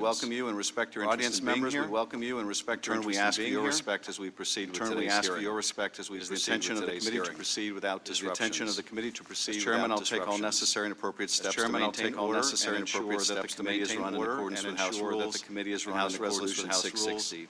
Welcome you and respect your audience members. We welcome you and respect your interest in being here. We ask for your respect as we proceed with today's hearing. We ask for your respect as we proceed with today's hearing. To proceed without disruptions. The intention of the committee to proceed without disruptions. Chairman, I'll take all necessary and appropriate steps to maintain order and ensure that the committee is run in accordance with House rules. That the committee is run in accordance with House 660.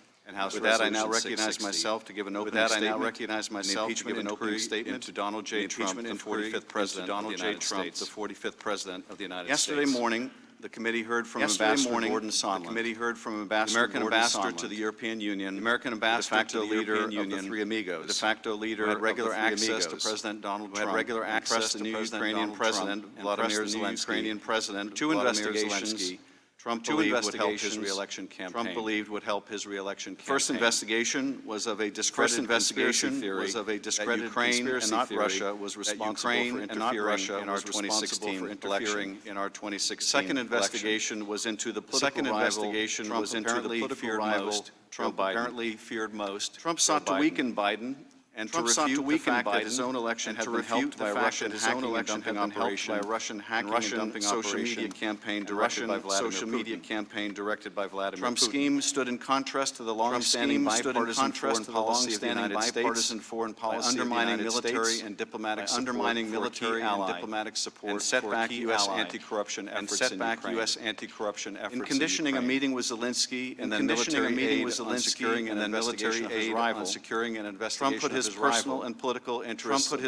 With that, I now recognize myself to give an opening statement. With that, I now recognize myself to give an opening statement to Donald J. Trump, the 45th President of the United States. The 45th President of the United States. Yesterday morning, the committee heard from Ambassador Gordon Sondland. The committee heard from Ambassador American Ambassador to the European Union, the American Ambassador to the leader of the Three Amigos, the de facto leader who had regular access to President Donald Trump, who had regular access to the new Ukrainian President Vladimir Zelensky, two investigations Trump believed would help his re-election campaign. Trump believed would help his re-election campaign. First investigation was of a discredited conspiracy theory that Ukraine and not Russia was responsible for interfering in our 2016 election. Second investigation was into the political rival Trump apparently feared most. Trump sought to weaken Biden and to refute the fact that his own election had been helped by a Russian hacking and dumping operation, Russian social media campaign directed by Vladimir Putin. Trump's scheme stood in contrast to the long-standing bipartisan foreign policy of the United States by undermining military and diplomatic support and set back U.S. anti-corruption efforts in conditioning a meeting with Zelensky and then military aid on securing an investigation of his rival. Trump put his personal and political interests above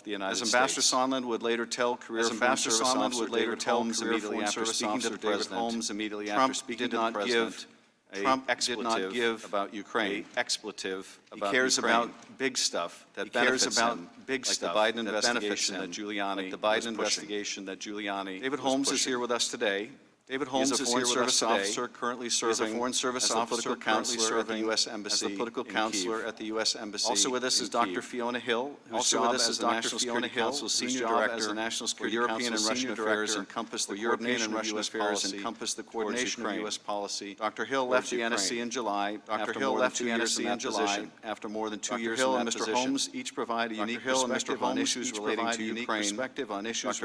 the United States. As Ambassador Sondland would later tell career Foreign Service Officer David Holmes immediately after speaking to the President, Trump did not give about Ukraine. He cares about big stuff that benefits him, like the Biden investigation that Giuliani David Holmes is here with us today. David Holmes is a Foreign Service officer currently serving as a political counselor at the U.S. Embassy in Kyiv. Also with us is Dr. Fiona Hill, whose job as the National Security Council Senior Director for European and Russian Affairs encompassed the coordination of U.S. policy. Dr. Hill left the NSC in July after more than 2 years in that position. Dr. Hill and Mr. Holmes each provide a unique perspective on issues relating to Ukraine. Dr.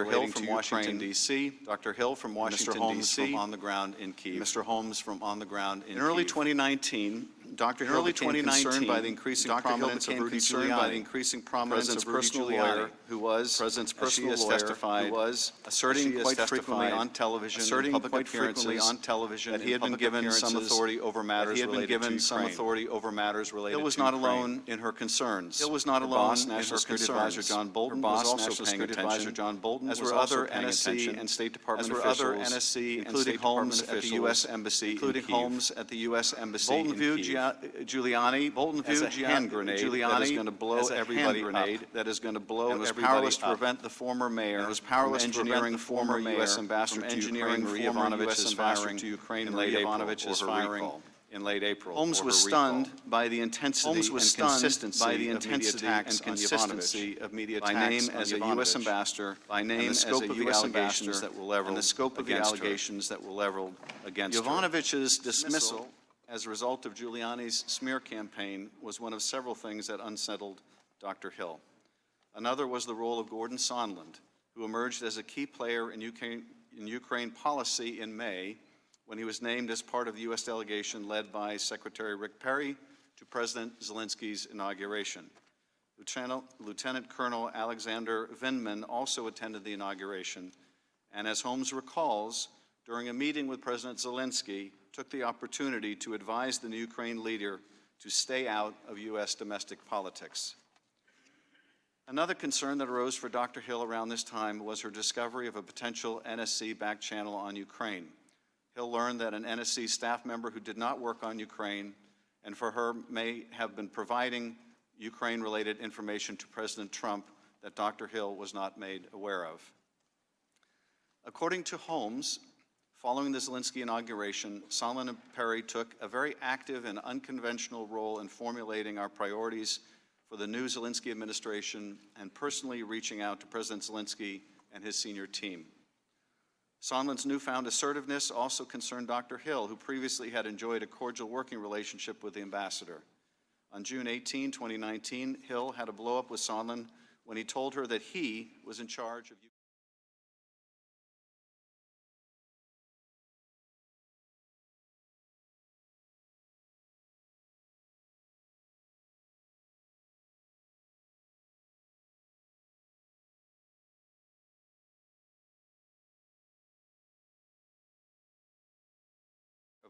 Hill from Washington, D.C. Dr. Hill from Washington, D.C. from on the ground in Kyiv. Mr. Holmes from on the ground in early 2019, Dr. Hill became concerned by the increasing prominence of Rudy Giuliani, President's personal lawyer, who was, President's personal lawyer, who was asserting quite frequently on television that he had been given some authority over matters related to Ukraine. Hill was not alone in her concerns. Hill was not alone in her concerns. Advisor John Bolton was also paying attention, as were other NSC and State Department officials, including Holmes at the U.S. Embassy in Kyiv. Bolton viewed Giuliani as a hand grenade that is going to blow everybody up, and was powerless to prevent the former mayor from engineering former U.S. ambassador to Ukraine, Maria Ivanovich's firing to Ukraine in late April. Holmes was stunned by the intensity and consistency of media attacks by name as a U.S. ambassador, by name as a U.S. ambassador, and the scope of the allegations that were leveled against her. Ivanovich's dismissal as a result of Giuliani's smear campaign was one of several things that unsettled Dr. Hill. Another was the role of Gordon Sondland, who emerged as a key player in Ukraine policy in May when he was named as part of the U.S. delegation led by Secretary Rick Perry to President Zelensky's inauguration. Lieutenant Colonel Alexander Vindman also attended the inauguration, and as Holmes recalls, during a meeting with President Zelensky, took the opportunity to advise the new Ukraine leader to stay out of U.S. domestic politics. Another concern that arose for Dr. Hill around this time was her discovery of a potential NSC back channel on Ukraine. Hill learned that an NSC staff member who did not work on Ukraine and for her may have been providing Ukraine-related information to President Trump that Dr. Hill was not made aware of. According to Holmes, following the Zelensky inauguration, Sondland and Perry took a very active and unconventional role in formulating our priorities for the new Zelensky administration and personally reaching out to President Zelensky and his senior team. Sondland's newfound assertiveness also concerned Dr. Hill, who previously had enjoyed a cordial working relationship with the ambassador. On June 18, 2019, Hill had a blow-up with Sondland when he told her that he was in charge of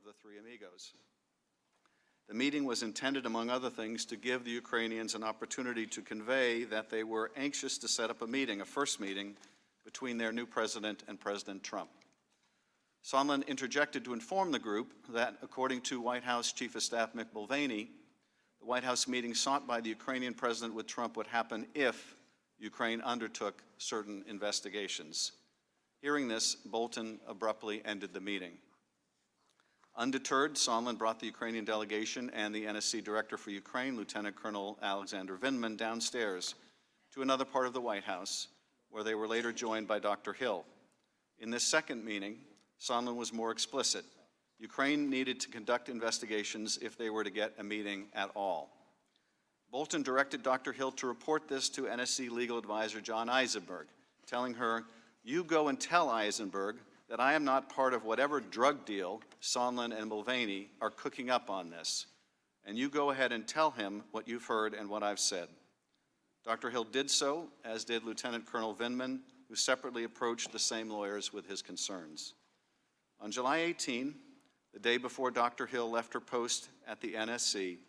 the three amigos. The meeting was intended, among other things, to give the Ukrainians an opportunity to convey that they were anxious to set up a meeting, a first meeting, between their new president and President Trump. Sondland interjected to inform the group that, according to White House Chief of Staff Mick Mulvaney, the White House meeting sought by the Ukrainian president with Trump would happen if Ukraine undertook certain investigations. Hearing this, Bolton abruptly ended the meeting. Undeterred, Sondland brought the Ukrainian delegation and the NSC director for Ukraine, Lieutenant Colonel Alexander Vindman, downstairs to another part of the White House, where they were later joined by Dr. Hill. In this second meeting, Sondland was more explicit. Ukraine needed to conduct investigations if they were to get a meeting at all. Bolton directed Dr. Hill to report this to NSC legal advisor John Eisenberg, telling her, "You go and tell Eisenberg that I am not part of whatever drug deal Sondland and Mulvaney are cooking up on this, and you go ahead and tell him what you've heard and what I've said." Dr. Hill did so, as did Lieutenant Colonel Vindman, who separately approached the same lawyers with his concerns. On July 18, the day before Dr. Hill left her post at the NSC,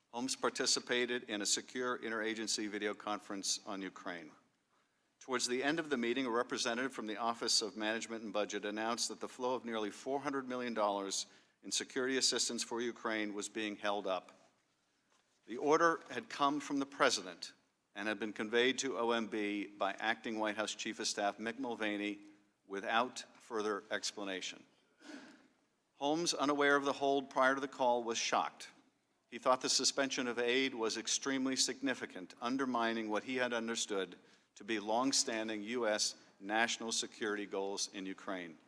Holmes participated in a secure interagency video conference on Ukraine. Towards the end of the meeting, a representative from the Office of Management and Budget announced that the flow of nearly $400 million in security assistance for Ukraine was being held up. The order had come from the President and had been conveyed to OMB by Acting White House Chief of Staff Mick Mulvaney without further explanation. Holmes, unaware of the hold prior to the call, was shocked. He thought the suspension of aid was extremely significant, undermining what he had understood to be long-standing U.S. national security goals in Ukraine.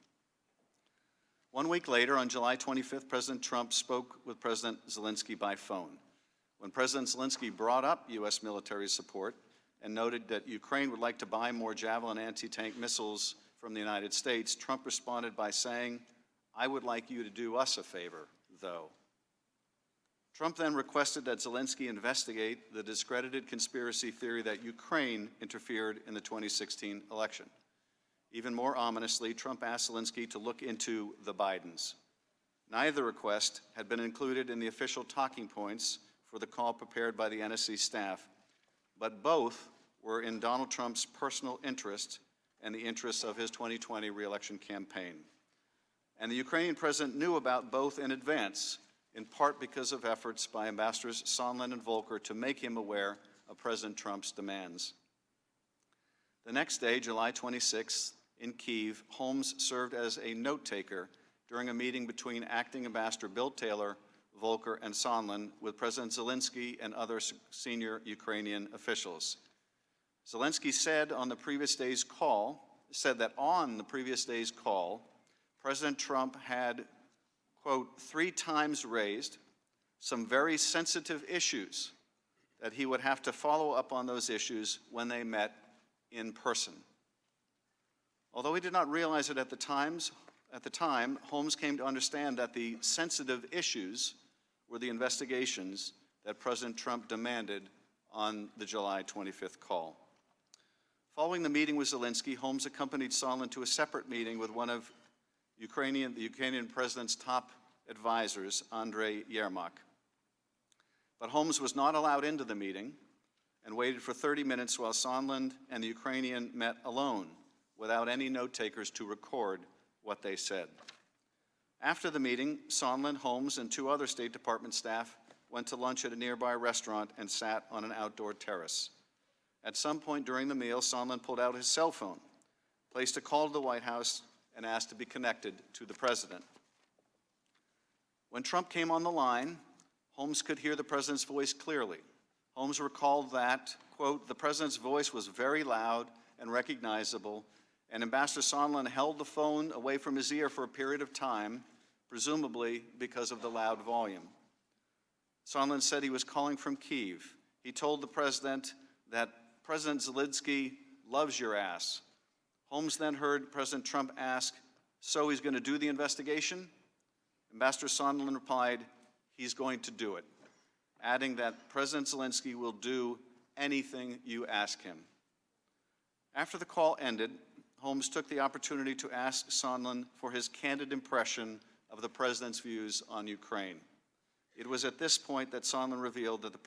1 week later, on July 25th, President Trump spoke with President Zelensky by phone. When President Zelensky brought up U.S. military support and noted that Ukraine would like to buy more Javelin anti-tank missiles from the United States, Trump responded by saying, "I would like you to do us a favor, though." Trump then requested that Zelensky investigate the discredited conspiracy theory that Ukraine interfered in the 2016 election. Even more ominously, Trump asked Zelensky to look into the Bidens. Neither request had been included in the official talking points for the call prepared by the NSC staff, but both were in Donald Trump's personal interest and the interests of his 2020 re-election campaign. And the Ukrainian president knew about both in advance, in part because of efforts by Ambassadors Sondland and Volker to make him aware of President Trump's demands. The next day, July 26th, in Kyiv, Holmes served as a note-taker during a meeting between Acting Ambassador Bill Taylor, Volker, and Sondland with President Zelensky and other senior Ukrainian officials. Zelensky said that on the previous day's call, President Trump had, quote, 3 times raised some very sensitive issues that he would have to follow up on those issues when they met in person. Although he did not realize it at the time, Holmes came to understand that the sensitive issues were the investigations that President Trump demanded on the July 25th call. Following the meeting with Zelensky, Holmes accompanied Sondland to a separate meeting with one of the Ukrainian president's top advisors, Andrei Yermak. But Holmes was not allowed into the meeting and waited for 30 minutes while Sondland and the Ukrainian met alone, without any note-takers to record what they said. After the meeting, Sondland, Holmes, and 2 other State Department staff went to lunch at a nearby restaurant and sat on an outdoor terrace. At some point during the meal, Sondland pulled out his cell phone, placed a call to the White House, and asked to be connected to the president. When Trump came on the line, Holmes could hear the president's voice clearly. Holmes recalled that, quote, "The president's voice was very loud and recognizable, and Ambassador Sondland held the phone away from his ear for a period of time, presumably because of the loud volume." Sondland said he was calling from Kyiv. He told the president that President Zelensky loves your ass. Holmes then heard President Trump ask, "So he's going to do the investigation?" Ambassador Sondland replied, "He's going to do it," adding that President Zelensky will do anything you ask him. After the call ended, Holmes took the opportunity to ask Sondland for his candid impression of the President's views on Ukraine. It was at this point that Sondland revealed that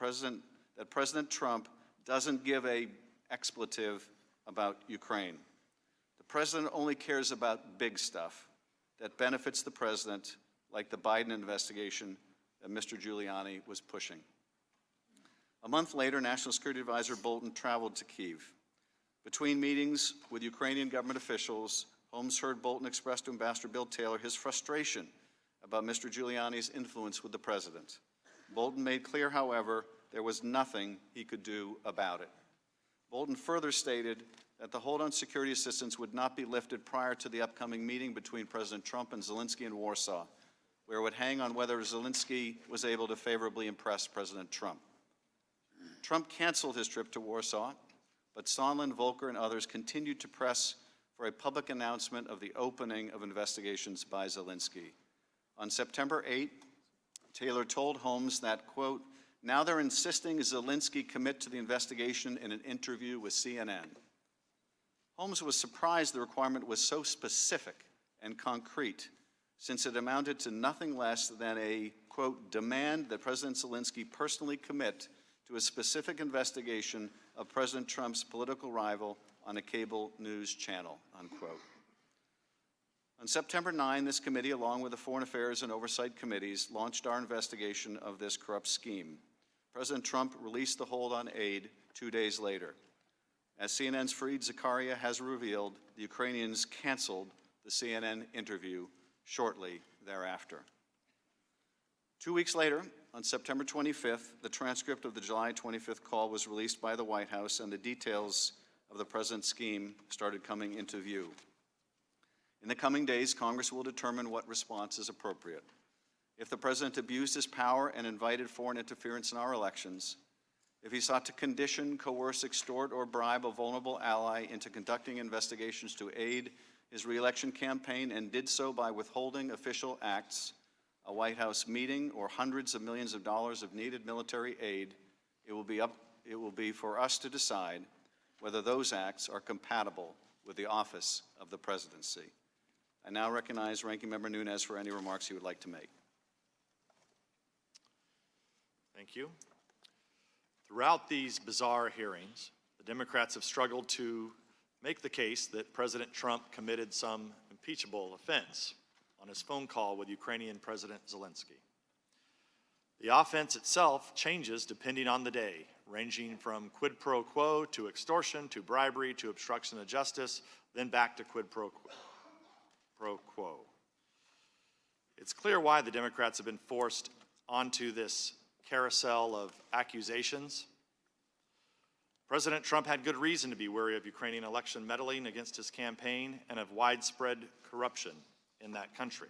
President Trump doesn't give an expletive about Ukraine. The President only cares about big stuff that benefits the President, like the Biden investigation that Mr. Giuliani was pushing. A month later, National Security Advisor Bolton traveled to Kyiv. Between meetings with Ukrainian government officials, Holmes heard Bolton express to Ambassador Bill Taylor his frustration about Mr. Giuliani's influence with the President. Bolton made clear, however, there was nothing he could do about it. Bolton further stated that the hold on security assistance would not be lifted prior to the upcoming meeting between President Trump and Zelensky in Warsaw, where it would hang on whether Zelensky was able to favorably impress President Trump. Trump canceled his trip to Warsaw, but Sondland, Volker, and others continued to press for a public announcement of the opening of investigations by Zelensky. On September 8, Taylor told Holmes that, quote, "Now they're insisting Zelensky commit to the investigation in an interview with CNN." Holmes was surprised the requirement was so specific and concrete, since it amounted to nothing less than a, quote, "demand that President Zelensky personally commit to a specific investigation of President Trump's political rival on a cable news channel," unquote. On September 9, this committee, along with the Foreign Affairs and Oversight Committees, launched our investigation of this corrupt scheme. President Trump released the hold on aid 2 days later. As CNN's Fareed Zakaria has revealed, the Ukrainians canceled the CNN interview shortly thereafter. 2 weeks later, on September 25th, the transcript of the July 25th call was released by the White House, and the details of the President's scheme started coming into view. In the coming days, Congress will determine what response is appropriate. If the President abused his power and invited foreign interference in our elections, if he sought to condition, coerce, extort, or bribe a vulnerable ally into conducting investigations to aid his re-election campaign and did so by withholding official acts, a White House meeting, or hundreds of millions of dollars of needed military aid, it will be for us to decide whether those acts are compatible with the office of the presidency. I now recognize Ranking Member Nunes for any remarks he would like to make. Thank you. Throughout these bizarre hearings, the Democrats have struggled to make the case that President Trump committed some impeachable offense on his phone call with Ukrainian President Zelensky. The offense itself changes depending on the day, ranging from quid pro quo to extortion to bribery to obstruction of justice, then back to quid pro quo. It's clear why the Democrats have been forced onto this carousel of accusations. President Trump had good reason to be wary of Ukrainian election meddling against his campaign and of widespread corruption in that country.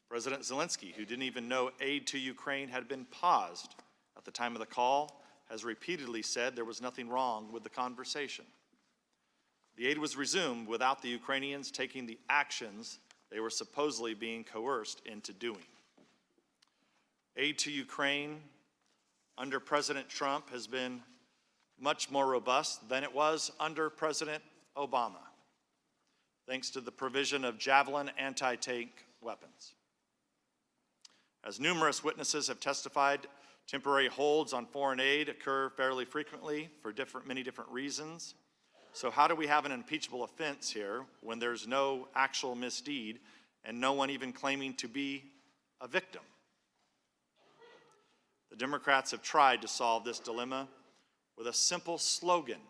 President Zelensky, who didn't even know aid to Ukraine had been paused at the time of the call, has repeatedly said there was nothing wrong with the conversation. The aid was resumed without the Ukrainians taking the actions they were supposedly being coerced into doing. Aid to Ukraine under President Trump has been much more robust than it was under President Obama, thanks to the provision of Javelin anti-tank weapons. As numerous witnesses have testified, temporary holds on foreign aid occur fairly frequently for many different reasons. So how do we have an impeachable offense here when there's no actual misdeed and no one even claiming to be a victim? The Democrats have tried to solve this dilemma with a simple slogan: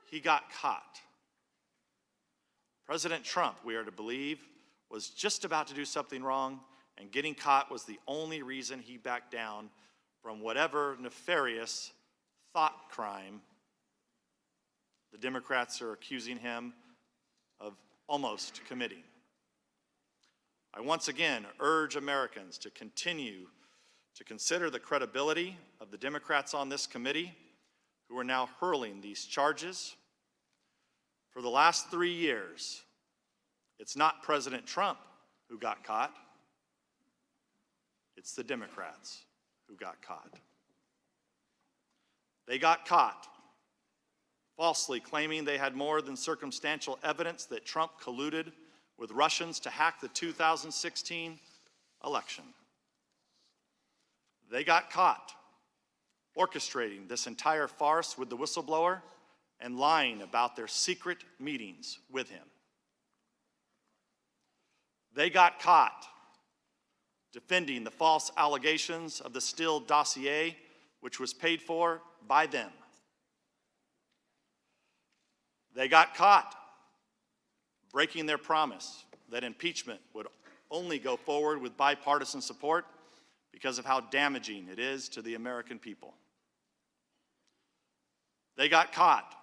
he got caught. President Trump, we are to believe, was just about to do something wrong, and getting caught was the only reason he backed down from whatever nefarious thought crime the Democrats are accusing him of almost committing. I once again urge Americans to continue to consider the credibility of the Democrats on this committee who are now hurling these charges. For the last 3 years, it's not President Trump who got caught, it's the Democrats who got caught. They got caught falsely claiming they had more than circumstantial evidence that Trump colluded with Russians to hack the 2016 election. They got caught orchestrating this entire farce with the whistleblower and lying about their secret meetings with him. They got caught defending the false allegations of the Steele dossier, which was paid for by them. They got caught breaking their promise that impeachment would only go forward with bipartisan support because of how damaging it is to the American people. They got caught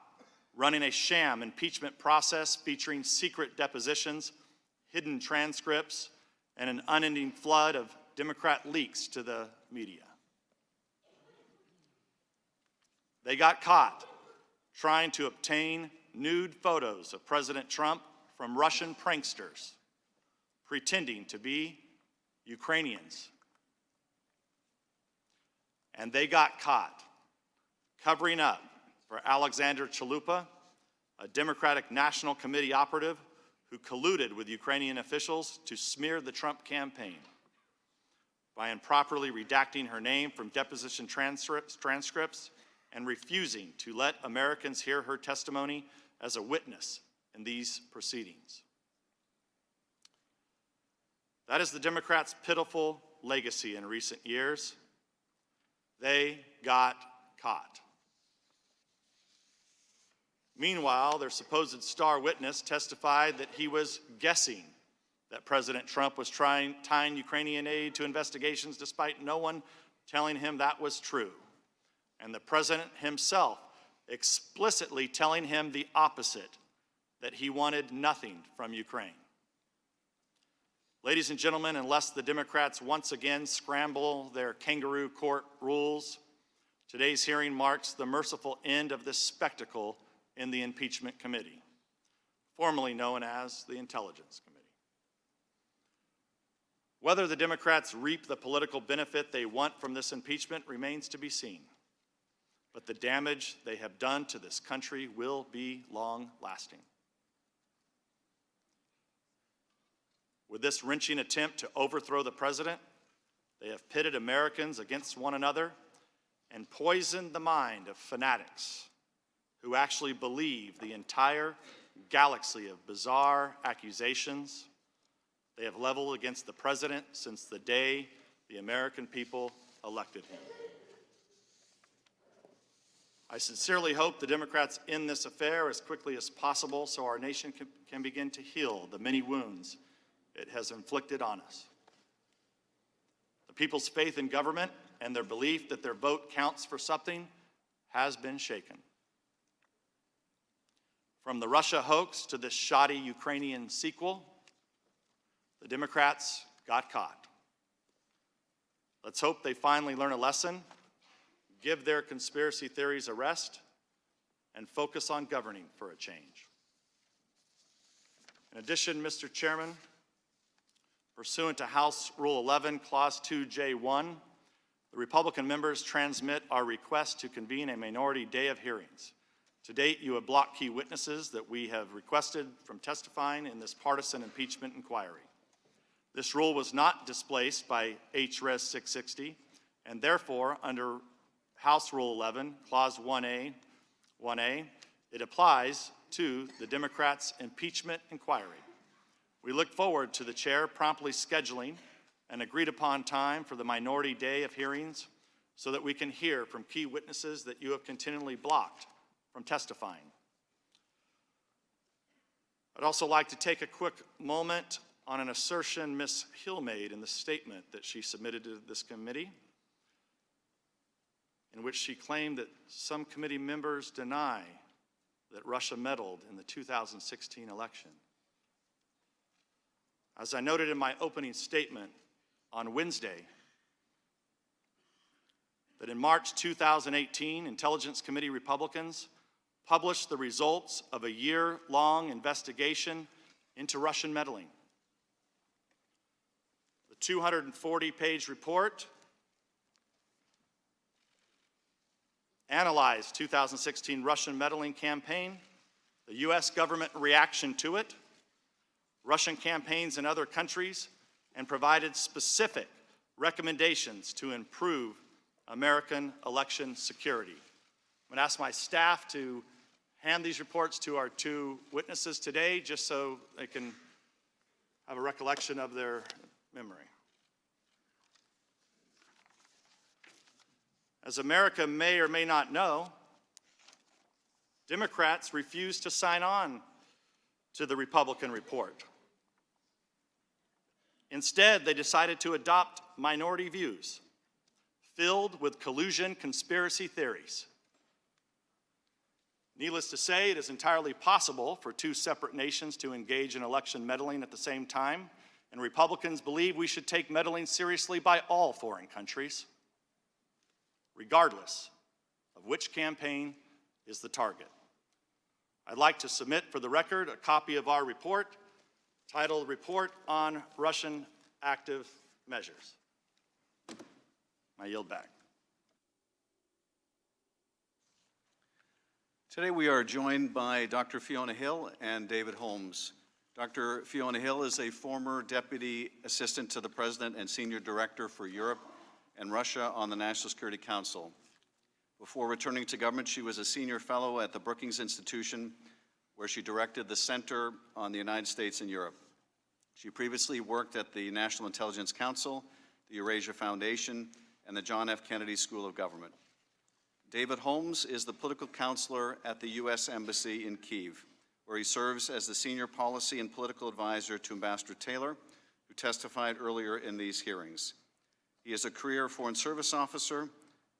running a sham impeachment process featuring secret depositions, hidden transcripts, and an unending flood of Democrat leaks to the media. They got caught trying to obtain nude photos of President Trump from Russian pranksters, pretending to be Ukrainians. And they got caught covering up for Alexander Chalupa, a Democratic National Committee operative who colluded with Ukrainian officials to smear the Trump campaign by improperly redacting her name from deposition transcripts and refusing to let Americans hear her testimony as a witness in these proceedings. That is the Democrats' pitiful legacy in recent years. They got caught. Meanwhile, their supposed star witness testified that he was guessing that President Trump was tying Ukrainian aid to investigations despite no one telling him that was true, and the president himself explicitly telling him the opposite, that he wanted nothing from Ukraine. Ladies and gentlemen, unless the Democrats once again scramble their kangaroo court rules, today's hearing marks the merciful end of this spectacle in the Impeachment Committee, formerly known as the Intelligence Committee. Whether the Democrats reap the political benefit they want from this impeachment remains to be seen, but the damage they have done to this country will be long-lasting. With this wrenching attempt to overthrow the president, they have pitted Americans against one another and poisoned the mind of fanatics who actually believe the entire galaxy of bizarre accusations they have leveled against the president since the day the American people elected him. I sincerely hope the Democrats end this affair as quickly as possible so our nation can begin to heal the many wounds it has inflicted on us. The people's faith in government and their belief that their vote counts for something has been shaken. From the Russia hoax to this shoddy Ukrainian sequel, the Democrats got caught. Let's hope they finally learn a lesson, give their conspiracy theories a rest, and focus on governing for a change. In addition, Mr. Chairman, pursuant to House Rule 11, Clause 2J1, the Republican members transmit our request to convene a minority day of hearings. To date, you have blocked key witnesses that we have requested from testifying in this partisan impeachment inquiry. This rule was not displaced by H.Res. 660, and therefore, under House Rule 11, Clause 1A, it applies to the Democrats' impeachment inquiry. We look forward to the chair promptly scheduling an agreed-upon time for the minority day of hearings so that we can hear from key witnesses that you have continually blocked from testifying. I'd also like to take a quick moment on an assertion Ms. Hill made in the statement that she submitted to this committee, in which she claimed that some committee members deny that Russia meddled in the 2016 election. As I noted in my opening statement on Wednesday, that in March 2018, Intelligence Committee Republicans published the results of a year-long investigation into Russian meddling. The 240-page report analyzed 2016 Russian meddling campaign, the U.S. government reaction to it, Russian campaigns in other countries and provided specific recommendations to improve American election security. I'm going to ask my staff to hand these reports to our two witnesses today, just so they can have a recollection of their memory. As America may or may not know, Democrats refused to sign on to the Republican report. Instead, they decided to adopt minority views filled with collusion conspiracy theories. Needless to say, it is entirely possible for two separate nations to engage in election meddling at the same time, and Republicans believe we should take meddling seriously by all foreign countries, regardless of which campaign is the target. I'd like to submit for the record a copy of our report titled Report on Russian Active Measures. I yield back. Today we are joined by Dr. Fiona Hill and David Holmes. Dr. Fiona Hill is a former Deputy Assistant to the President and Senior Director for Europe and Russia on the National Security Council. Before returning to government, she was a Senior Fellow at the Brookings Institution, where she directed the Center on the United States and Europe. She previously worked at the National Intelligence Council, the Eurasia Foundation, and the John F. Kennedy School of Government. David Holmes is the political counselor at the U.S. Embassy in Kyiv, where he serves as the senior policy and political advisor to Ambassador Taylor, who testified earlier in these hearings. He is a career Foreign Service officer.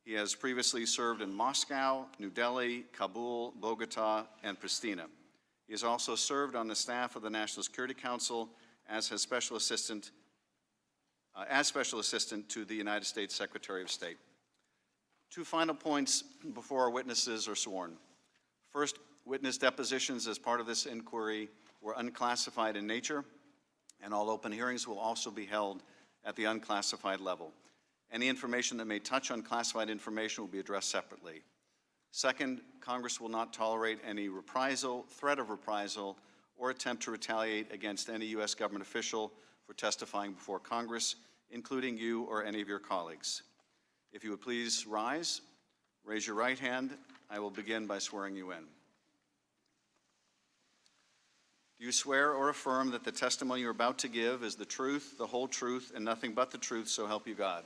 He has previously served in Moscow, New Delhi, Kabul, Bogota, and Pristina. He has also served on the staff of the National Security Council as Special Assistant to the United States Secretary of State. Two final points before our witnesses are sworn. First, witness depositions as part of this inquiry were unclassified in nature, and all open hearings will also be held at the unclassified level. Any information that may touch on classified information will be addressed separately. Second, Congress will not tolerate any reprisal, threat of reprisal, or attempt to retaliate against any U.S. government official for testifying before Congress, including you or any of your colleagues. If you would please rise, raise your right hand. I will begin by swearing you in. Do you swear or affirm that the testimony you're about to give is the truth, the whole truth, and nothing but the truth, so help you God?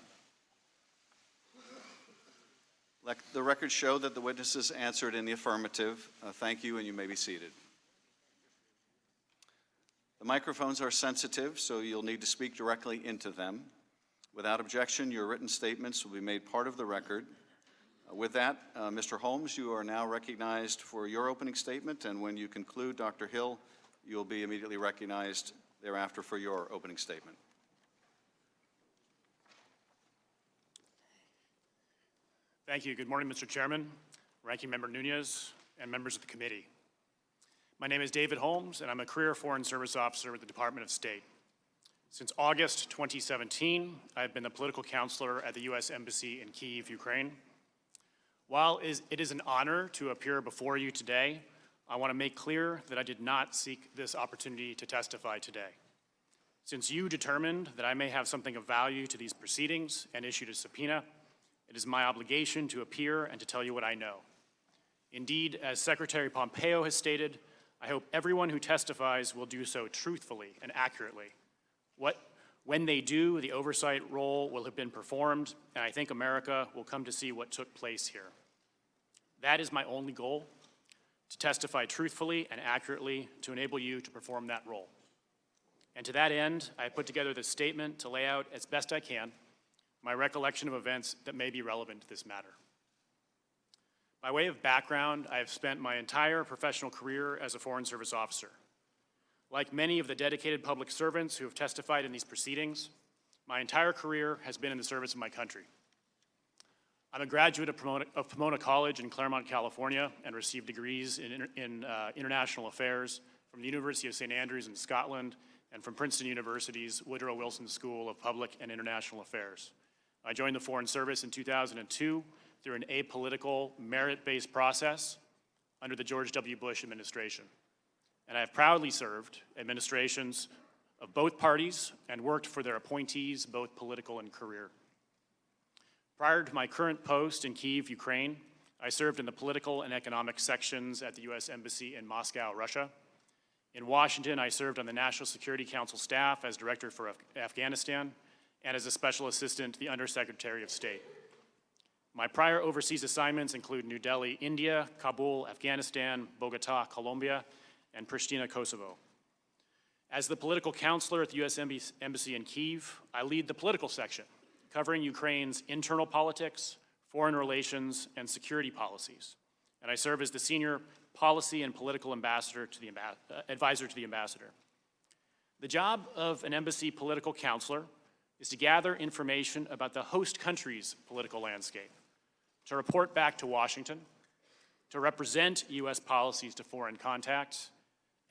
Let the record show that the witnesses answered in the affirmative. Thank you, and you may be seated. The microphones are sensitive, so you'll need to speak directly into them. Without objection, your written statements will be made part of the record. With that, Mr. Holmes, you are now recognized for your opening statement, and when you conclude, Dr. Hill, you'll be immediately recognized thereafter for your opening statement. Thank you. Good morning, Mr. Chairman, Ranking Member Nunez, and members of the committee. My name is David Holmes, and I'm a career Foreign Service officer with the Department of State. Since August 2017, I've been the political counselor at the U.S. Embassy in Kyiv, Ukraine. While it is an honor to appear before you today, I want to make clear that I did not seek this opportunity to testify today. Since you determined that I may have something of value to these proceedings and issued a subpoena, it is my obligation to appear and to tell you what I know. Indeed, as Secretary Pompeo has stated, I hope everyone who testifies will do so truthfully and accurately. When they do, the oversight role will have been performed, and I think America will come to see what took place here. That is my only goal, to testify truthfully and accurately to enable you to perform that role. And to that end, I put together this statement to lay out as best I can my recollection of events that may be relevant to this matter. By way of background, I have spent my entire professional career as a Foreign Service officer. Like many of the dedicated public servants who have testified in these proceedings, my entire career has been in the service of my country. I'm a graduate of Pomona College in Claremont, California, and received degrees in international affairs from the University of St. Andrews in Scotland and from Princeton University's Woodrow Wilson School of Public and International Affairs. I joined the Foreign Service in 2002 through an apolitical, merit-based process under the George W. Bush administration. and I have proudly served administrations of both parties and worked for their appointees, both political and career. Prior to my current post in Kyiv, Ukraine, I served in the political and economic sections at the U.S. Embassy in Moscow, Russia. In Washington, I served on the National Security Council staff as Director for Afghanistan and as a Special Assistant to the Undersecretary of State. My prior overseas assignments include New Delhi, India, Kabul, Afghanistan, Bogota, Colombia, and Pristina, Kosovo. As the political counselor at the U.S. Embassy in Kyiv, I lead the political section, covering Ukraine's internal politics, foreign relations, and security policies. And I serve as the senior policy and political advisor to the ambassador. The job of an embassy political counselor is to gather information about the host country's political landscape, to report back to Washington, to represent U.S. policies to foreign contacts,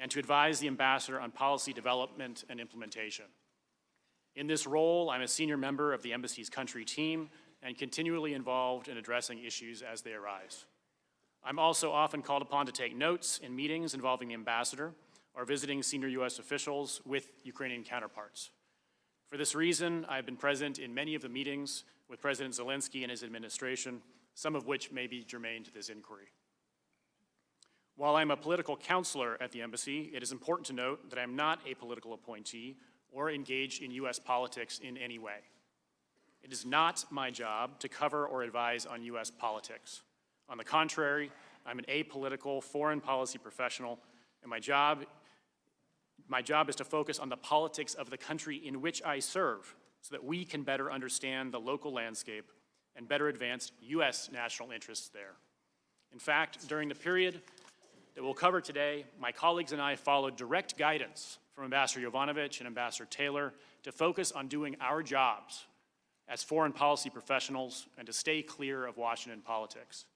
and to advise the ambassador on policy development and implementation. In this role, I'm a senior member of the embassy's country team and continually involved in addressing issues as they arise. I'm also often called upon to take notes in meetings involving the ambassador or visiting senior U.S. officials with Ukrainian counterparts. For this reason, I've been present in many of the meetings with President Zelensky and his administration, some of which may be germane to this inquiry. While I'm a political counselor at the embassy, it is important to note that I'm not a political appointee or engaged in U.S. politics in any way. It is not my job to cover or advise on U.S. politics. On the contrary, I'm an apolitical foreign policy professional, and my job is to focus on the politics of the country in which I serve so that we can better understand the local landscape and better advance U.S. national interests there. In fact, during the period that we'll cover today, my colleagues and I followed direct guidance from Ambassador Yovanovitch and Ambassador Taylor to focus on doing our jobs as foreign policy professionals and to stay clear of Washington politics.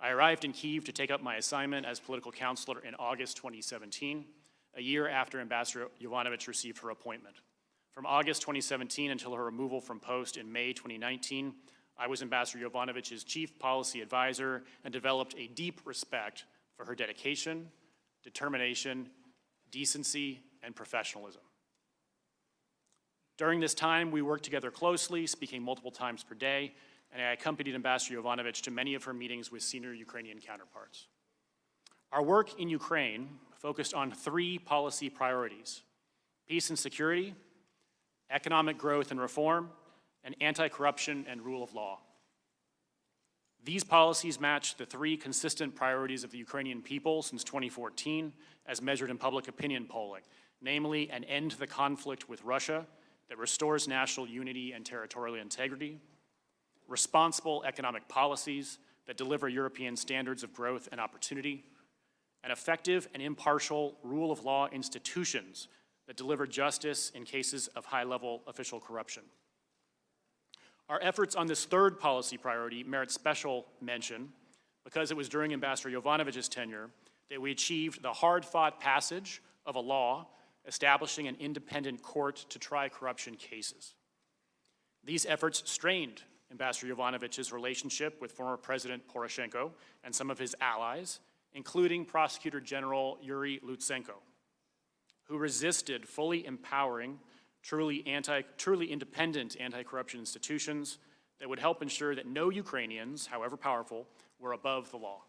I arrived in Kyiv to take up my assignment as political counselor in August 2017, a year after Ambassador Yovanovitch received her appointment. From August 2017 until her removal from post in May 2019, I was Ambassador Yovanovitch's chief policy advisor and developed a deep respect for her dedication, determination, decency, and professionalism. During this time, we worked together closely, speaking multiple times per day, and I accompanied Ambassador Yovanovitch to many of her meetings with senior Ukrainian counterparts. Our work in Ukraine focused on three policy priorities: peace and security, economic growth and reform, and anti-corruption and rule of law. These policies match the three consistent priorities of the Ukrainian people since 2014, as measured in public opinion polling, namely an end to the conflict with Russia that restores national unity and territorial integrity, responsible economic policies that deliver European standards of growth and opportunity, and effective and impartial rule of law institutions that deliver justice in cases of high-level official corruption. Our efforts on this third policy priority merit special mention because it was during Ambassador Yovanovitch's tenure that we achieved the hard-fought passage of a law establishing an independent court to try corruption cases. These efforts strained Ambassador Yovanovitch's relationship with former President Poroshenko and some of his allies, including Prosecutor General Yuri Lutsenko, who resisted fully empowering truly independent anti-corruption institutions that would help ensure that no Ukrainians, however powerful, were above the law.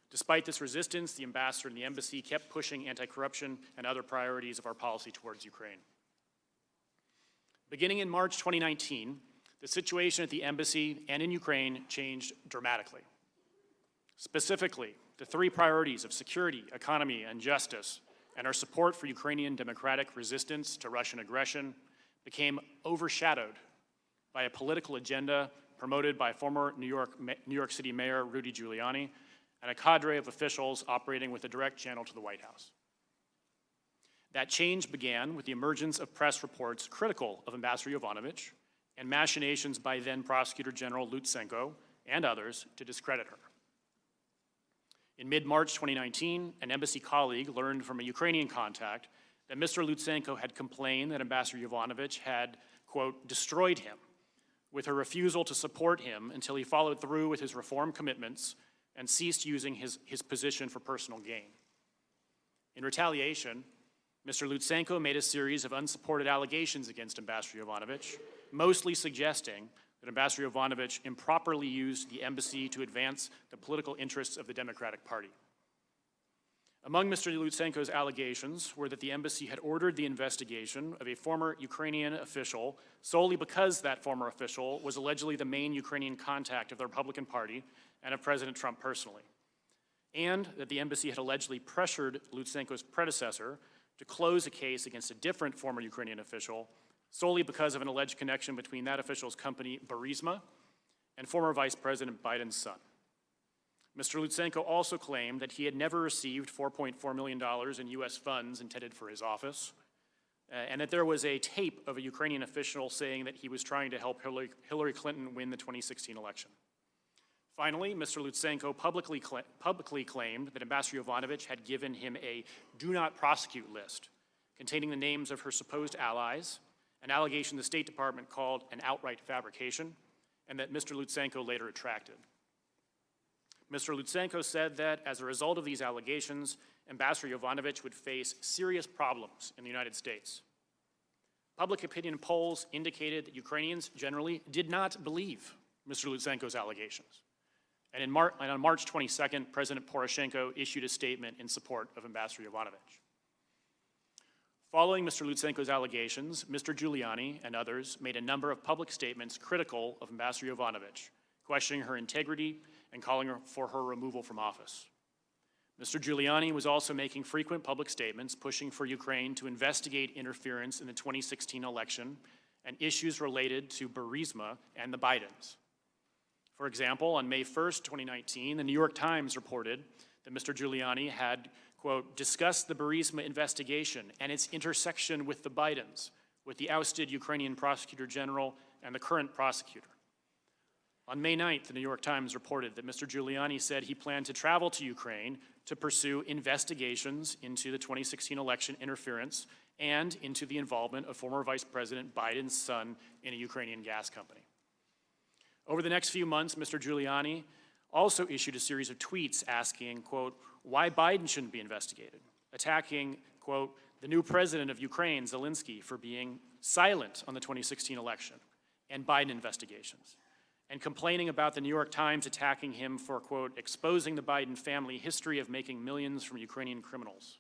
Despite this resistance, the ambassador and the embassy kept pushing anti-corruption and other priorities of our policy towards Ukraine. Beginning in March 2019, the situation at the embassy and in Ukraine changed dramatically. Specifically, the three priorities of security, economy, and justice, and our support for Ukrainian democratic resistance to Russian aggression became overshadowed by a political agenda promoted by former New York City Mayor Rudy Giuliani and a cadre of officials operating with a direct channel to the White House. That change began with the emergence of press reports critical of Ambassador Yovanovitch and machinations by then Prosecutor General Lutsenko and others to discredit her. In mid-March 2019, an embassy colleague learned from a Ukrainian contact that Mr. Lutsenko had complained that Ambassador Yovanovitch had, quote, destroyed him with her refusal to support him until he followed through with his reform commitments and ceased using his position for personal gain. In retaliation, Mr. Lutsenko made a series of unsupported allegations against Ambassador Yovanovitch, mostly suggesting that Ambassador Yovanovitch improperly used the embassy to advance the political interests of the Democratic Party. Among Mr. Lutsenko's allegations were that the embassy had ordered the investigation of a former Ukrainian official solely because that former official was allegedly the main Ukrainian contact of the Republican Party and of President Trump personally, and that the embassy had allegedly pressured Lutsenko's predecessor to close a case against a different former Ukrainian official solely because of an alleged connection between that official's company, Burisma, and former Vice President Biden's son. Mr. Lutsenko also claimed that he had never received $4.4 million in U.S. funds intended for his office, and that there was a tape of a Ukrainian official saying that he was trying to help Hillary Clinton win the 2016 election. Finally, Mr. Lutsenko publicly claimed that Ambassador Yovanovitch had given him a do not prosecute list containing the names of her supposed allies, an allegation the State Department called an outright fabrication, and that Mr. Lutsenko later retracted. Mr. Lutsenko said that as a result of these allegations, Ambassador Yovanovitch would face serious problems in the United States. Public opinion polls indicated that Ukrainians generally did not believe Mr. Lutsenko's allegations. And on March 22nd, President Poroshenko issued a statement in support of Ambassador Yovanovitch. Following Mr. Lutsenko's allegations, Mr. Giuliani and others made a number of public statements critical of Ambassador Yovanovitch, questioning her integrity and calling for her removal from office. Mr. Giuliani was also making frequent public statements pushing for Ukraine to investigate interference in the 2016 election and issues related to Burisma and the Bidens. For example, on May 1st, 2019, the New York Times reported that Mr. Giuliani had, quote, discussed the Burisma investigation and its intersection with the Bidens, with the ousted Ukrainian prosecutor general and the current prosecutor. On May 9th, the New York Times reported that Mr. Giuliani said he planned to travel to Ukraine to pursue investigations into the 2016 election interference and into the involvement of former Vice President Biden's son in a Ukrainian gas company. Over the next few months, Mr. Giuliani also issued a series of tweets asking, quote, why Biden shouldn't be investigated, attacking, quote, the new president of Ukraine, Zelensky, for being silent on the 2016 election and Biden investigations, and complaining about the New York Times attacking him for, quote, exposing the Biden family history of making millions from Ukrainian criminals.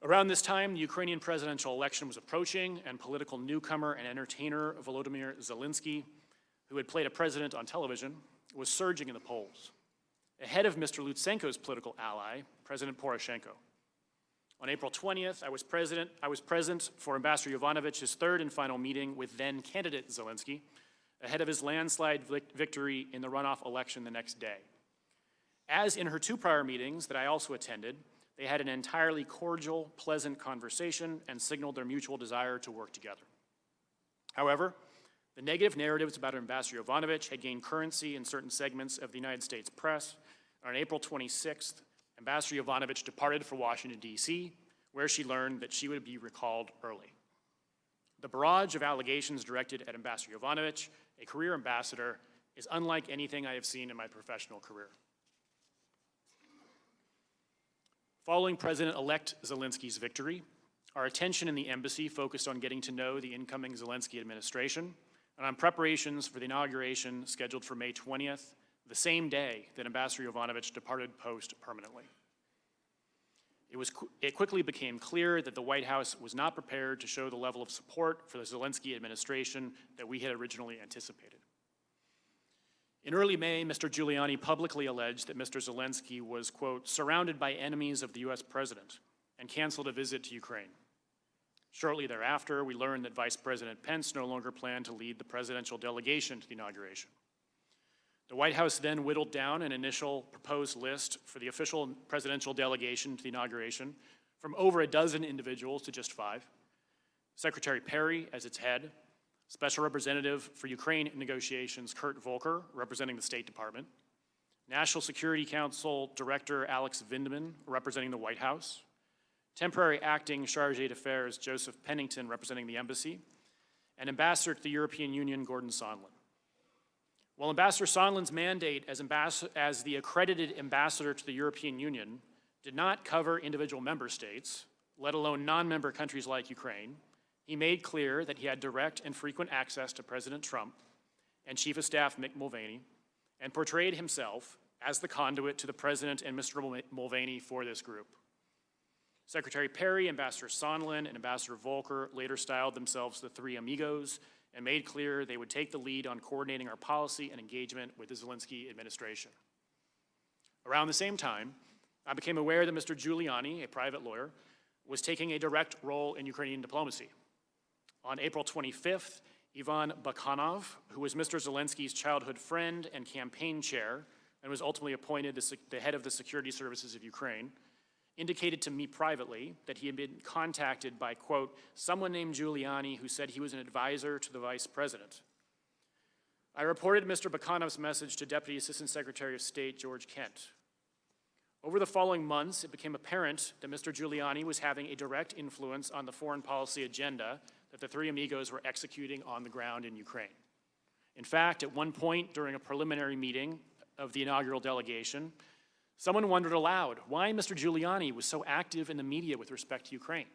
Around this time, the Ukrainian presidential election was approaching, and political newcomer and entertainer Volodymyr Zelensky, who had played a president on television, was surging in the polls, ahead of Mr. Lutsenko's political ally, President Poroshenko. On April 20th, I was present for Ambassador Yovanovitch's third and final meeting with then-candidate Zelensky, ahead of his landslide victory in the runoff election the next day. As in her two prior meetings that I also attended, they had an entirely cordial, pleasant conversation and signaled their mutual desire to work together. However, the negative narratives about Ambassador Yovanovitch had gained currency in certain segments of the United States press. On April 26th, Ambassador Yovanovitch departed for Washington, D.C., where she learned that she would be recalled early. The barrage of allegations directed at Ambassador Yovanovitch, a career ambassador, is unlike anything I have seen in my professional career. Following President-elect Zelensky's victory, our attention in the embassy focused on getting to know the incoming Zelensky administration and on preparations for the inauguration scheduled for May 20th, the same day that Ambassador Yovanovitch departed post permanently. It quickly became clear that the White House was not prepared to show the level of support for the Zelensky administration that we had originally anticipated. In early May, Mr. Giuliani publicly alleged that Mr. Zelensky was, quote, surrounded by enemies of the US president and canceled a visit to Ukraine. Shortly thereafter, we learned that Vice President Pence no longer planned to lead the presidential delegation to the inauguration. The White House then whittled down an initial proposed list for the official presidential delegation to the inauguration from over a dozen individuals to just 5. Secretary Perry as its head, Special Representative for Ukraine negotiations Kurt Volker, representing the State Department, National Security Council Director Alex Vindman, representing the White House, Temporary Acting Charge d'Affaires Joseph Pennington, representing the embassy, and Ambassador to the European Union Gordon Sondland. While Ambassador Sondland's mandate as the accredited ambassador to the European Union did not cover individual member states, let alone non-member countries like Ukraine, he made clear that he had direct and frequent access to President Trump and Chief of Staff Mick Mulvaney, and portrayed himself as the conduit to the President and Mr. Mulvaney for this group. Secretary Perry, Ambassador Sondland, and Ambassador Volker later styled themselves the Three Amigos and made clear they would take the lead on coordinating our policy and engagement with the Zelensky administration. Around the same time, I became aware that Mr. Giuliani, a private lawyer, was taking a direct role in Ukrainian diplomacy. On April 25th, Ivan Bakhanov, who was Mr. Zelensky's childhood friend and campaign chair, and was ultimately appointed the head of the security services of Ukraine, indicated to me privately that he had been contacted by, quote, someone named Giuliani who said he was an advisor to the vice president. I reported Mr. Bakhanov's message to Deputy Assistant Secretary of State George Kent. Over the following months, it became apparent that Mr. Giuliani was having a direct influence on the foreign policy agenda that the Three Amigos were executing on the ground in Ukraine. In fact, at one point during a preliminary meeting of the inaugural delegation, someone wondered aloud why Mr. Giuliani was so active in the media with respect to Ukraine.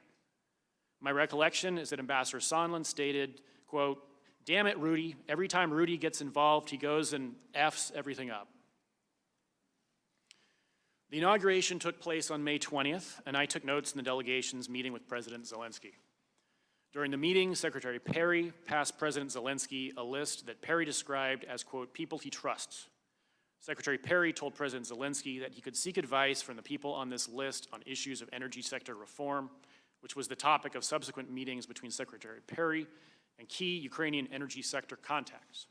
My recollection is that Ambassador Sondland stated, quote, damn it, Rudy, every time Rudy gets involved, he goes and F's everything up. The inauguration took place on May 20th, and I took notes in the delegation's meeting with President Zelensky. During the meeting, Secretary Perry passed President Zelensky a list that Perry described as, quote, people he trusts. Secretary Perry told President Zelensky that he could seek advice from the people on this list on issues of energy sector reform, which was the topic of subsequent meetings between Secretary Perry and key Ukrainian energy sector contacts.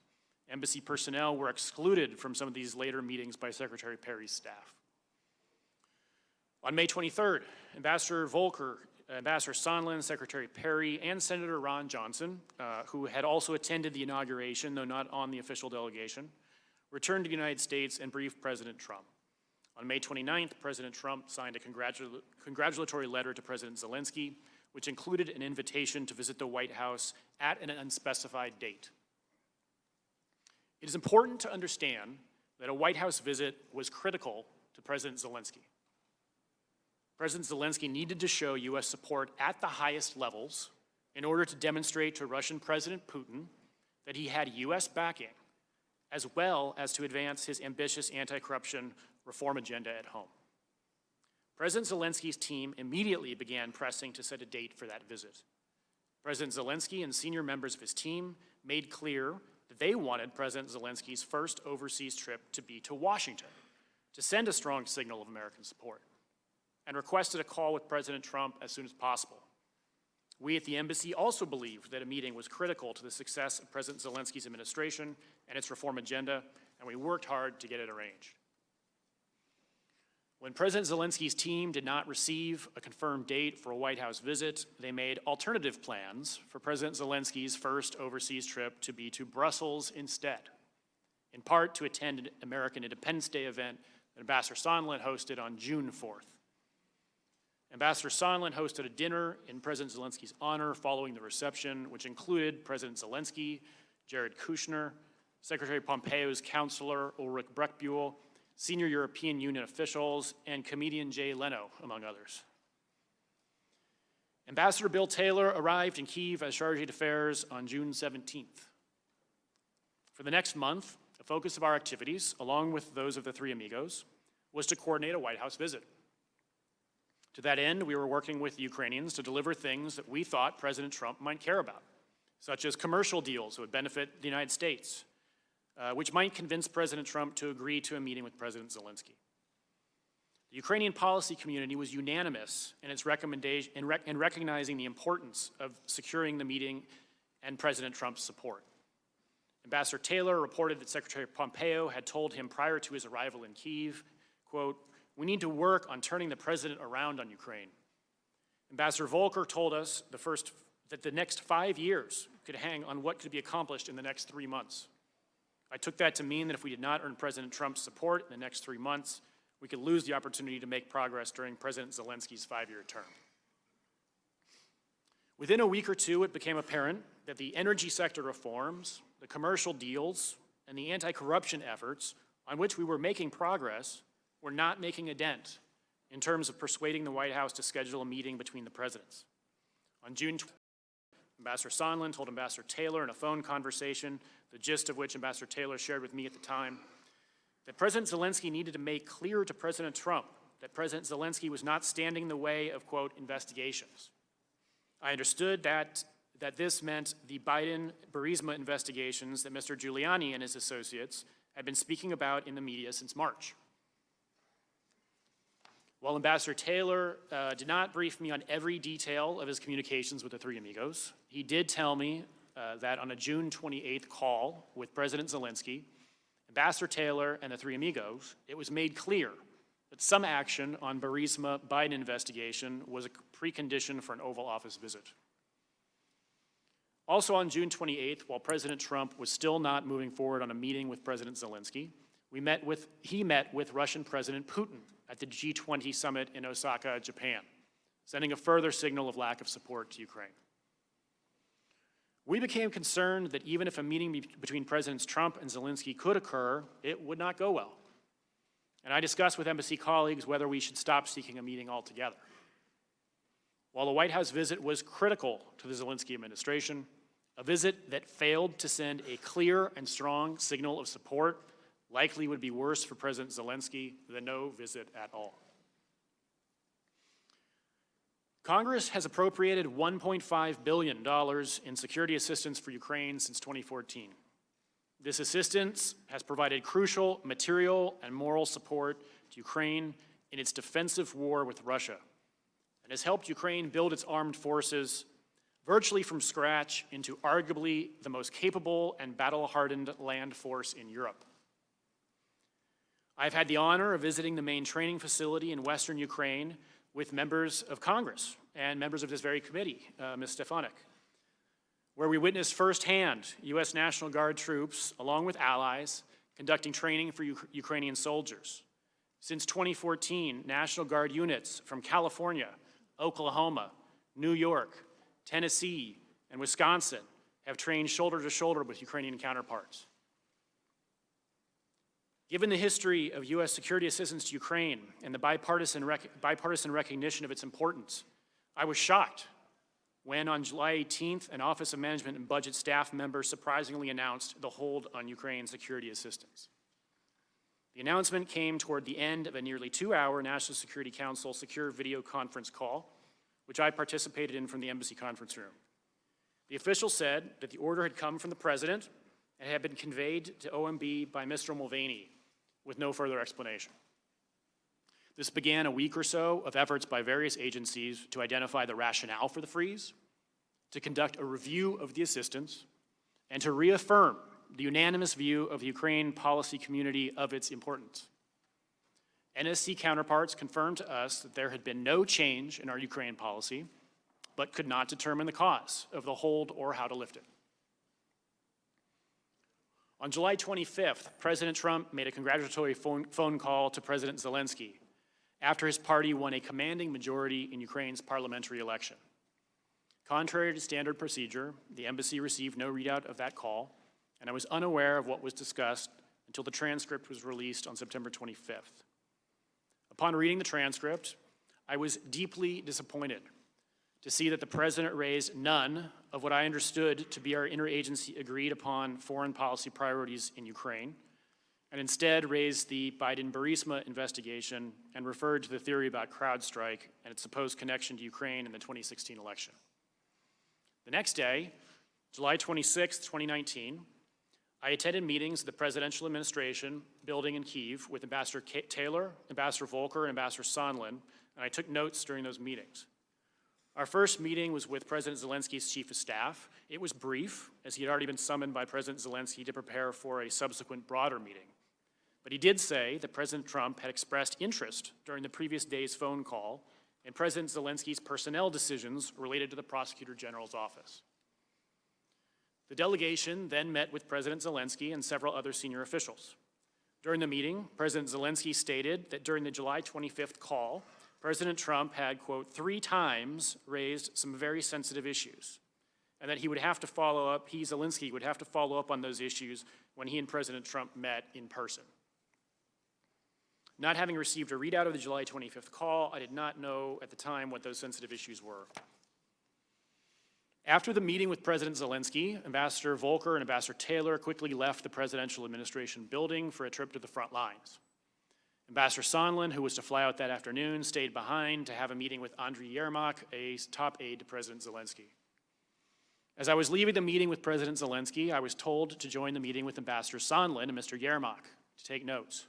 Embassy personnel were excluded from some of these later meetings by Secretary Perry's staff. On May 23rd, Ambassador Volker, Ambassador Sondland, Secretary Perry, and Senator Ron Johnson, who had also attended the inauguration, though not on the official delegation, returned to the United States and briefed President Trump. On May 29th, President Trump signed a congratulatory letter to President Zelensky, which included an invitation to visit the White House at an unspecified date. It is important to understand that a White House visit was critical to President Zelensky. President Zelensky needed to show U.S. support at the highest levels in order to demonstrate to Russian President Putin that he had U.S. backing, as well as to advance his ambitious anti-corruption reform agenda at home. President Zelensky's team immediately began pressing to set a date for that visit. President Zelensky and senior members of his team made clear that they wanted President Zelensky's first overseas trip to be to Washington, to send a strong signal of American support, and requested a call with President Trump as soon as possible. We at the embassy also believed that a meeting was critical to the success of President Zelensky's administration and its reform agenda, and we worked hard to get it arranged. When President Zelensky's team did not receive a confirmed date for a White House visit, they made alternative plans for President Zelensky's first overseas trip to be to Brussels instead, in part to attend an American Independence Day event that Ambassador Sondland hosted on June 4th. Ambassador Sondland hosted a dinner in President Zelensky's honor following the reception, which included President Zelensky, Jared Kushner, Secretary Pompeo's counselor Ulrich Breckbuhl, senior European Union officials, and comedian Jay Leno, among others. Ambassador Bill Taylor arrived in Kyiv as Chargé d'Affaires on June 17th. For the next month, the focus of our activities, along with those of the Three Amigos, was to coordinate a White House visit. To that end, we were working with the Ukrainians to deliver things that we thought President Trump might care about, such as commercial deals that would benefit the United States, which might convince President Trump to agree to a meeting with President Zelensky. The Ukrainian policy community was unanimous in its recommendation in recognizing the importance of securing the meeting and President Trump's support. Ambassador Taylor reported that Secretary Pompeo had told him prior to his arrival in Kyiv, quote, we need to work on turning the president around on Ukraine. Ambassador Volker told us that the next 5 years could hang on what could be accomplished in the next 3 months. I took that to mean that if we did not earn President Trump's support in the next 3 months, we could lose the opportunity to make progress during President Zelensky's 5-year term. Within a week or two, it became apparent that the energy sector reforms, the commercial deals, and the anti-corruption efforts on which we were making progress were not making a dent in terms of persuading the White House to schedule a meeting between the presidents. On June 20th, Ambassador Sondland told Ambassador Taylor in a phone conversation, the gist of which Ambassador Taylor shared with me at the time, that President Zelensky needed to make clear to President Trump that President Zelensky was not standing in the way of, quote, investigations. I understood that this meant the Biden-Burisma investigations that Mr. Giuliani and his associates had been speaking about in the media since March. While Ambassador Taylor did not brief me on every detail of his communications with the three amigos, he did tell me that on a June 28th call with President Zelensky, Ambassador Taylor and the three amigos, it was made clear that some action on Burisma Biden investigation was a precondition for an Oval Office visit. Also on June 28th, while President Trump was still not moving forward on a meeting with President Zelensky, he met with Russian President Putin at the G20 summit in Osaka, Japan, sending a further signal of lack of support to Ukraine. We became concerned that even if a meeting between Presidents Trump and Zelensky could occur, it would not go well. And I discussed with embassy colleagues whether we should stop seeking a meeting altogether. While the White House visit was critical to the Zelensky administration, a visit that failed to send a clear and strong signal of support likely would be worse for President Zelensky than no visit at all. Congress has appropriated $1.5 billion in security assistance for Ukraine since 2014. This assistance has provided crucial material and moral support to Ukraine in its defensive war with Russia, and has helped Ukraine build its armed forces virtually from scratch into arguably the most capable and battle-hardened land force in Europe. I've had the honor of visiting the main training facility in Western Ukraine with members of Congress and members of this very committee, Ms. Stefanik, where we witnessed firsthand U.S. National Guard troops, along with allies, conducting training for Ukrainian soldiers. Since 2014, National Guard units from California, Oklahoma, New York, Tennessee, and Wisconsin have trained shoulder to shoulder with Ukrainian counterparts. Given the history of U.S. security assistance to Ukraine and the bipartisan recognition of its importance, I was shocked when on July 18th, an Office of Management and Budget staff member surprisingly announced the hold on Ukraine security assistance. The announcement came toward the end of a nearly 2-hour National Security Council secure video conference call, which I participated in from the embassy conference room. The official said that the order had come from the president and had been conveyed to OMB by Mr. Mulvaney with no further explanation. This began a week or so of efforts by various agencies to identify the rationale for the freeze, to conduct a review of the assistance, and to reaffirm the unanimous view of the Ukraine policy community of its importance. NSC counterparts confirmed to us that there had been no change in our Ukraine policy, but could not determine the cause of the hold or how to lift it. On July 25th, President Trump made a congratulatory phone call to President Zelensky after his party won a commanding majority in Ukraine's parliamentary election. Contrary to standard procedure, the embassy received no readout of that call, and I was unaware of what was discussed until the transcript was released on September 25th. Upon reading the transcript, I was deeply disappointed to see that the president raised none of what I understood to be our interagency agreed upon foreign policy priorities in Ukraine, and instead raised the Biden-Burisma investigation and referred to the theory about CrowdStrike and its supposed connection to Ukraine in the 2016 election. The next day, July 26, 2019, I attended meetings of the presidential administration building in Kyiv with Ambassador Taylor, Ambassador Volker, and Ambassador Sondland, and I took notes during those meetings. Our first meeting was with President Zelensky's chief of staff. It was brief, as he had already been summoned by President Zelensky to prepare for a subsequent broader meeting. But he did say that President Trump had expressed interest during the previous day's phone call in President Zelensky's personnel decisions related to the Prosecutor General's office. The delegation then met with President Zelensky and several other senior officials. During the meeting, President Zelensky stated that during the July 25th call, President Trump had, quote, 3 times raised some very sensitive issues, and that he would have to follow up, Zelensky, would have to follow up on those issues when he and President Trump met in person. Not having received a readout of the July 25th call, I did not know at the time what those sensitive issues were. After the meeting with President Zelensky, Ambassador Volker and Ambassador Taylor quickly left the presidential administration building for a trip to the front lines. Ambassador Sondland, who was to fly out that afternoon, stayed behind to have a meeting with Andriy Yermak, a top aide to President Zelensky. As I was leaving the meeting with President Zelensky, I was told to join the meeting with Ambassador Sondland and Mr. Yermak to take notes.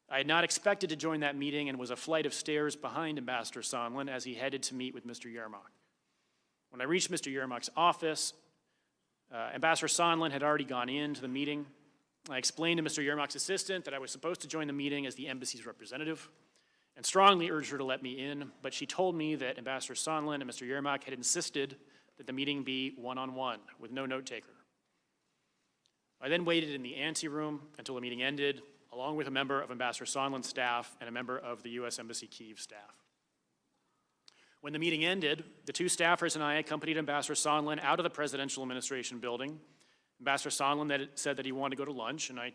I had not expected to join that meeting and was a flight of stairs behind Ambassador Sondland as he headed to meet with Mr. Yermak. When I reached Mr. Yermak's office, Ambassador Sondland had already gone into the meeting. I explained to Mr. Yermak's assistant that I was supposed to join the meeting as the embassy's representative and strongly urged her to let me in, but she told me that Ambassador Sondland and Mr. Yermak had insisted that the meeting be one-on-one with no note-taker. I then waited in the anteroom until the meeting ended, along with a member of Ambassador Sondland's staff and a member of the U.S. Embassy Kyiv staff. When the meeting ended, the two staffers and I accompanied Ambassador Sondland out of the presidential administration building. Ambassador Sondland said that he wanted to go to lunch, and I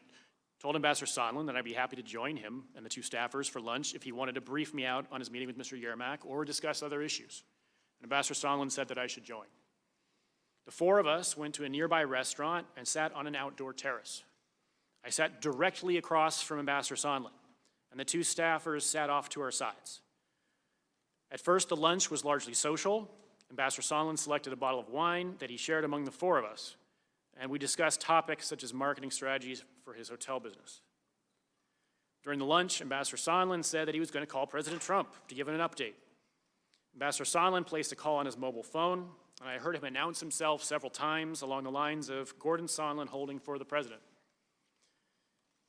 told Ambassador Sondland that I'd be happy to join him and the two staffers for lunch if he wanted to brief me out on his meeting with Mr. Yermak or discuss other issues. And Ambassador Sondland said that I should join. The four of us went to a nearby restaurant and sat on an outdoor terrace. I sat directly across from Ambassador Sondland, and the two staffers sat off to our sides. At first, the lunch was largely social. Ambassador Sondland selected a bottle of wine that he shared among the four of us, and we discussed topics such as marketing strategies for his hotel business. During the lunch, Ambassador Sondland said that he was going to call President Trump to give him an update. Ambassador Sondland placed a call on his mobile phone, and I heard him announce himself several times along the lines of Gordon Sondland holding for the president.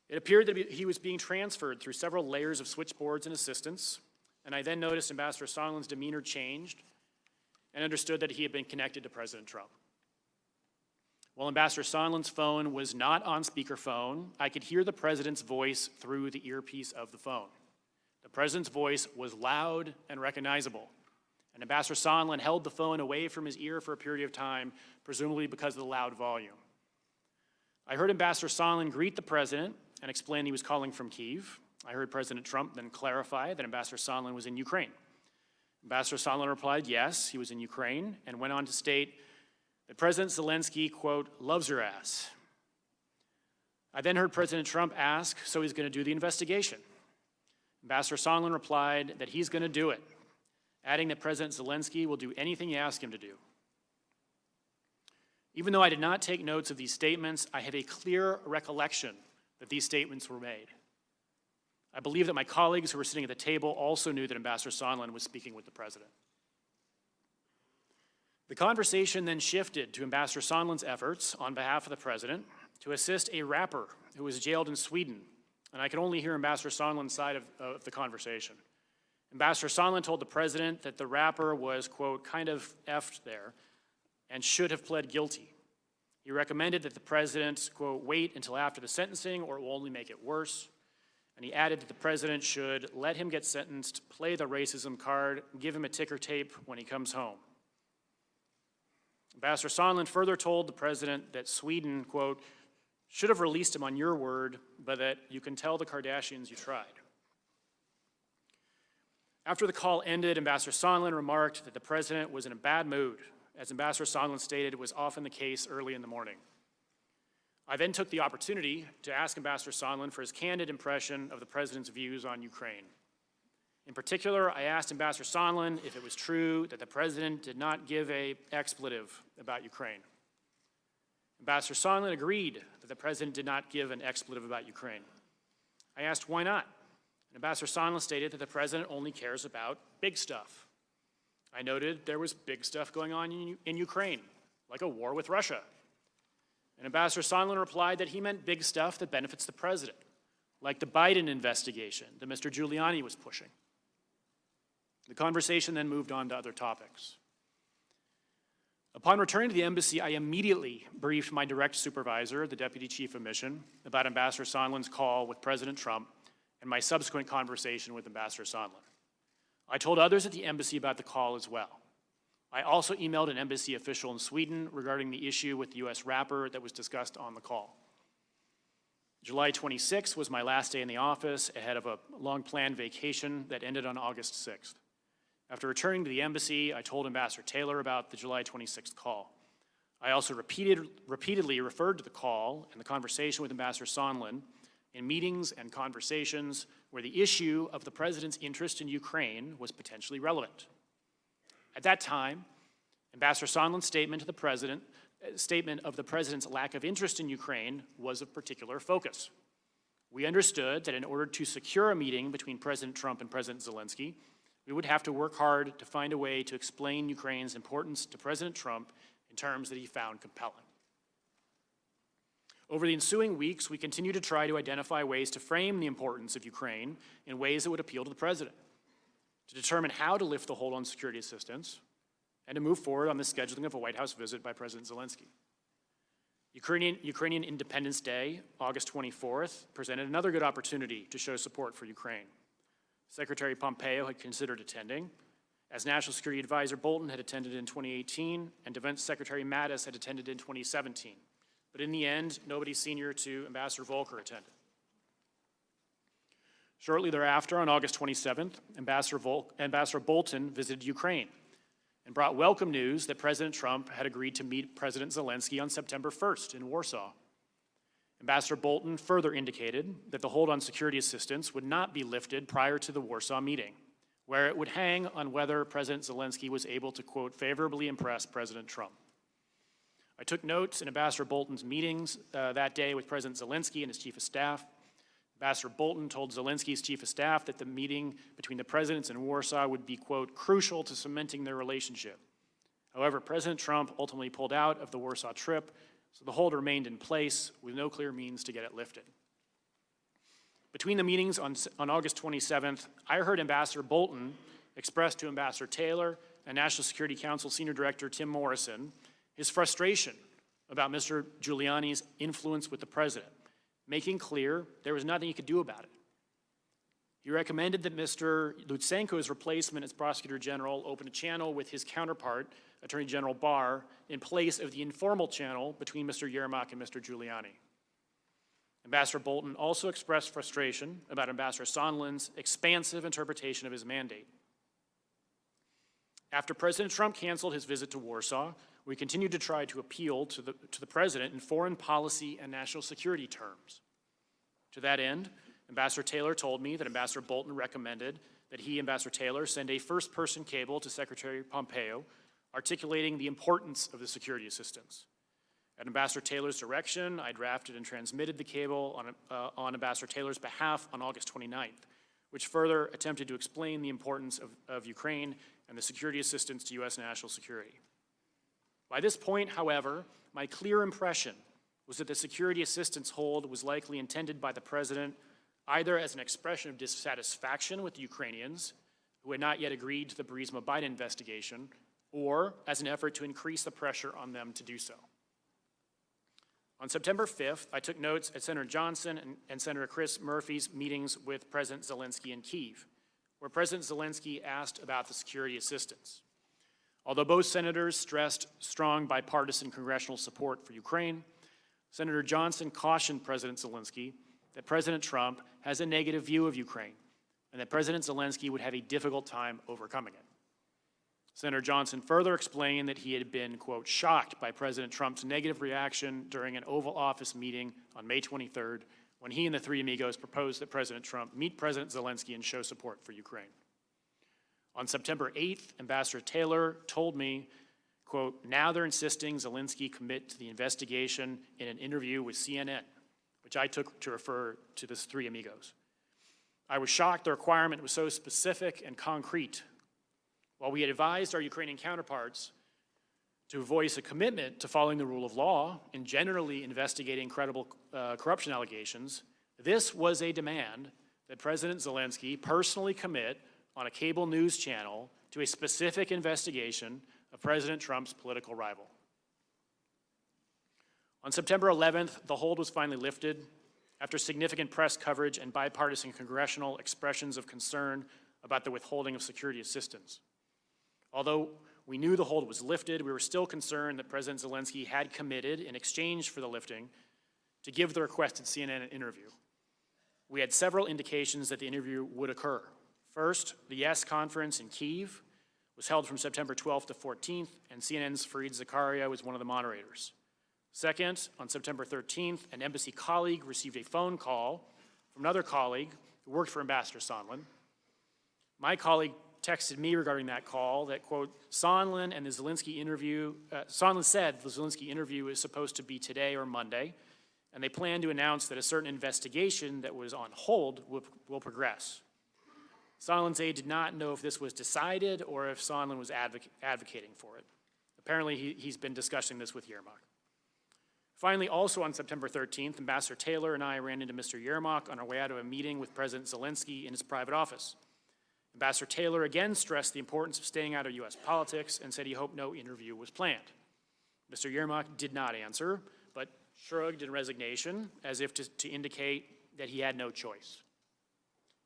It appeared that he was being transferred through several layers of switchboards and assistants, and I then noticed Ambassador Sondland's demeanor changed and understood that he had been connected to President Trump. While Ambassador Sondland's phone was not on speakerphone, I could hear the president's voice through the earpiece of the phone. The president's voice was loud and recognizable, and Ambassador Sondland held the phone away from his ear for a period of time, presumably because of the loud volume. I heard Ambassador Sondland greet the president and explain he was calling from Kyiv. I heard President Trump then clarify that Ambassador Sondland was in Ukraine. Ambassador Sondland replied yes, he was in Ukraine, and went on to state that President Zelensky, quote, loves your ass. I then heard President Trump ask, so he's going to do the investigation. Ambassador Sondland replied that he's going to do it, adding that President Zelensky will do anything you ask him to do. Even though I did not take notes of these statements, I have a clear recollection that these statements were made. I believe that my colleagues who were sitting at the table also knew that Ambassador Sondland was speaking with the president. The conversation then shifted to Ambassador Sondland's efforts on behalf of the president to assist a rapper who was jailed in Sweden, and I could only hear Ambassador Sondland's side of the conversation. Ambassador Sondland told the president that the rapper was, quote, kind of effed there and should have pled guilty. He recommended that the president, quote, wait until after the sentencing or it will only make it worse. And he added that the president should let him get sentenced, play the racism card, give him a ticker tape when he comes home. Ambassador Sondland further told the president that Sweden, quote, should have released him on your word, but that you can tell the Kardashians you tried. After the call ended, Ambassador Sondland remarked that the president was in a bad mood. As Ambassador Sondland stated, it was often the case early in the morning. I then took the opportunity to ask Ambassador Sondland for his candid impression of the president's views on Ukraine. In particular, I asked Ambassador Sondland if it was true that the president did not give an expletive about Ukraine. Ambassador Sondland agreed that the president did not give an expletive about Ukraine. I asked why not. And Ambassador Sondland stated that the president only cares about big stuff. I noted there was big stuff going on in Ukraine, like a war with Russia. And Ambassador Sondland replied that he meant big stuff that benefits the president, like the Biden investigation that Mr. Giuliani was pushing. The conversation then moved on to other topics. Upon returning to the embassy, I immediately briefed my direct supervisor, the Deputy Chief of Mission, about Ambassador Sondland's call with President Trump and my subsequent conversation with Ambassador Sondland. I told others at the embassy about the call as well. I also emailed an embassy official in Sweden regarding the issue with the U.S. rapper that was discussed on the call. July 26th was my last day in the office ahead of a long-planned vacation that ended on August 6th. After returning to the embassy, I told Ambassador Taylor about the July 26th call. I also repeatedly referred to the call and the conversation with Ambassador Sondland in meetings and conversations where the issue of the President's interest in Ukraine was potentially relevant. At that time, Ambassador Sondland's statement of the President's lack of interest in Ukraine was of particular focus. We understood that in order to secure a meeting between President Trump and President Zelensky, we would have to work hard to find a way to explain Ukraine's importance to President Trump in terms that he found compelling. Over the ensuing weeks, we continued to try to identify ways to frame the importance of Ukraine in ways that would appeal to the President, to determine how to lift the hold on security assistance, and to move forward on the scheduling of a White House visit by President Zelensky. Ukrainian Independence Day, August 24th, presented another good opportunity to show support for Ukraine. Secretary Pompeo had considered attending, as National Security Advisor Bolton had attended in 2018, and Defense Secretary Mattis had attended in 2017. But in the end, nobody senior to Ambassador Volker attended. Shortly thereafter, on August 27th, Ambassador Bolton visited Ukraine and brought welcome news that President Trump had agreed to meet President Zelensky on September 1st in Warsaw. Ambassador Bolton further indicated that the hold on security assistance would not be lifted prior to the Warsaw meeting, where it would hang on whether President Zelensky was able to, quote, favorably impress President Trump. I took notes in Ambassador Bolton's meetings that day with President Zelensky and his chief of staff. Ambassador Bolton told Zelensky's chief of staff that the meeting between the presidents in Warsaw would be, quote, crucial to cementing their relationship. However, President Trump ultimately pulled out of the Warsaw trip, so the hold remained in place with no clear means to get it lifted. Between the meetings on August 27th, I heard Ambassador Bolton express to Ambassador Taylor and National Security Council Senior Director Tim Morrison his frustration about Mr. Giuliani's influence with the president, making clear there was nothing he could do about it. He recommended that Mr. Lutsenko's replacement as Prosecutor General open a channel with his counterpart, Attorney General Barr, in place of the informal channel between Mr. Yermak and Mr. Giuliani. Ambassador Bolton also expressed frustration about Ambassador Sondland's expansive interpretation of his mandate. After President Trump canceled his visit to Warsaw, we continued to try to appeal to the president in foreign policy and national security terms. To that end, Ambassador Taylor told me that Ambassador Bolton recommended that he, Ambassador Taylor, send a first-person cable to Secretary Pompeo articulating the importance of the security assistance. At Ambassador Taylor's direction, I drafted and transmitted the cable on Ambassador Taylor's behalf on August 29th, which further attempted to explain the importance of Ukraine and the security assistance to U.S. national security. By this point, however, my clear impression was that the security assistance hold was likely intended by the president either as an expression of dissatisfaction with the Ukrainians, who had not yet agreed to the Burisma-Biden investigation, or as an effort to increase the pressure on them to do so. On September 5th, I took notes at Senator Johnson and Senator Chris Murphy's meetings with President Zelensky in Kyiv, where President Zelensky asked about the security assistance. Although both senators stressed strong bipartisan congressional support for Ukraine, Senator Johnson cautioned President Zelensky that President Trump has a negative view of Ukraine and that President Zelensky would have a difficult time overcoming it. Senator Johnson further explained that he had been, quote, shocked by President Trump's negative reaction during an Oval Office meeting on May 23rd when he and the three amigos proposed that President Trump meet President Zelensky and show support for Ukraine. On September 8th, Ambassador Taylor told me, quote, now they're insisting Zelensky commit to the investigation in an interview with CNN, which I took to refer to the three amigos. I was shocked the requirement was so specific and concrete. While we had advised our Ukrainian counterparts to voice a commitment to following the rule of law and generally investigating credible corruption allegations, this was a demand that President Zelensky personally commit on a cable news channel to a specific investigation of President Trump's political rival. On September 11th, the hold was finally lifted after significant press coverage and bipartisan congressional expressions of concern about the withholding of security assistance. Although we knew the hold was lifted, we were still concerned that President Zelensky had committed, in exchange for the lifting, to give the requested CNN interview. We had several indications that the interview would occur. First, the YES conference in Kyiv was held from September 12th to 14th, and CNN's Fareed Zakaria was one of the moderators. Second, on September 13th, an embassy colleague received a phone call from another colleague who worked for Ambassador Sondland. My colleague texted me regarding that call that, quote, Sondland said the Zelensky interview is supposed to be today or Monday, and they plan to announce that a certain investigation that was on hold will progress. Sondland's aide did not know if this was decided or if Sondland was advocating for it. Apparently, he's been discussing this with Yermak. Finally, also on September 13th, Ambassador Taylor and I ran into Mr. Yermak on our way out of a meeting with President Zelensky in his private office. Ambassador Taylor again stressed the importance of staying out of U.S. politics and said he hoped no interview was planned. Mr. Yermak did not answer, but shrugged in resignation as if to indicate that he had no choice.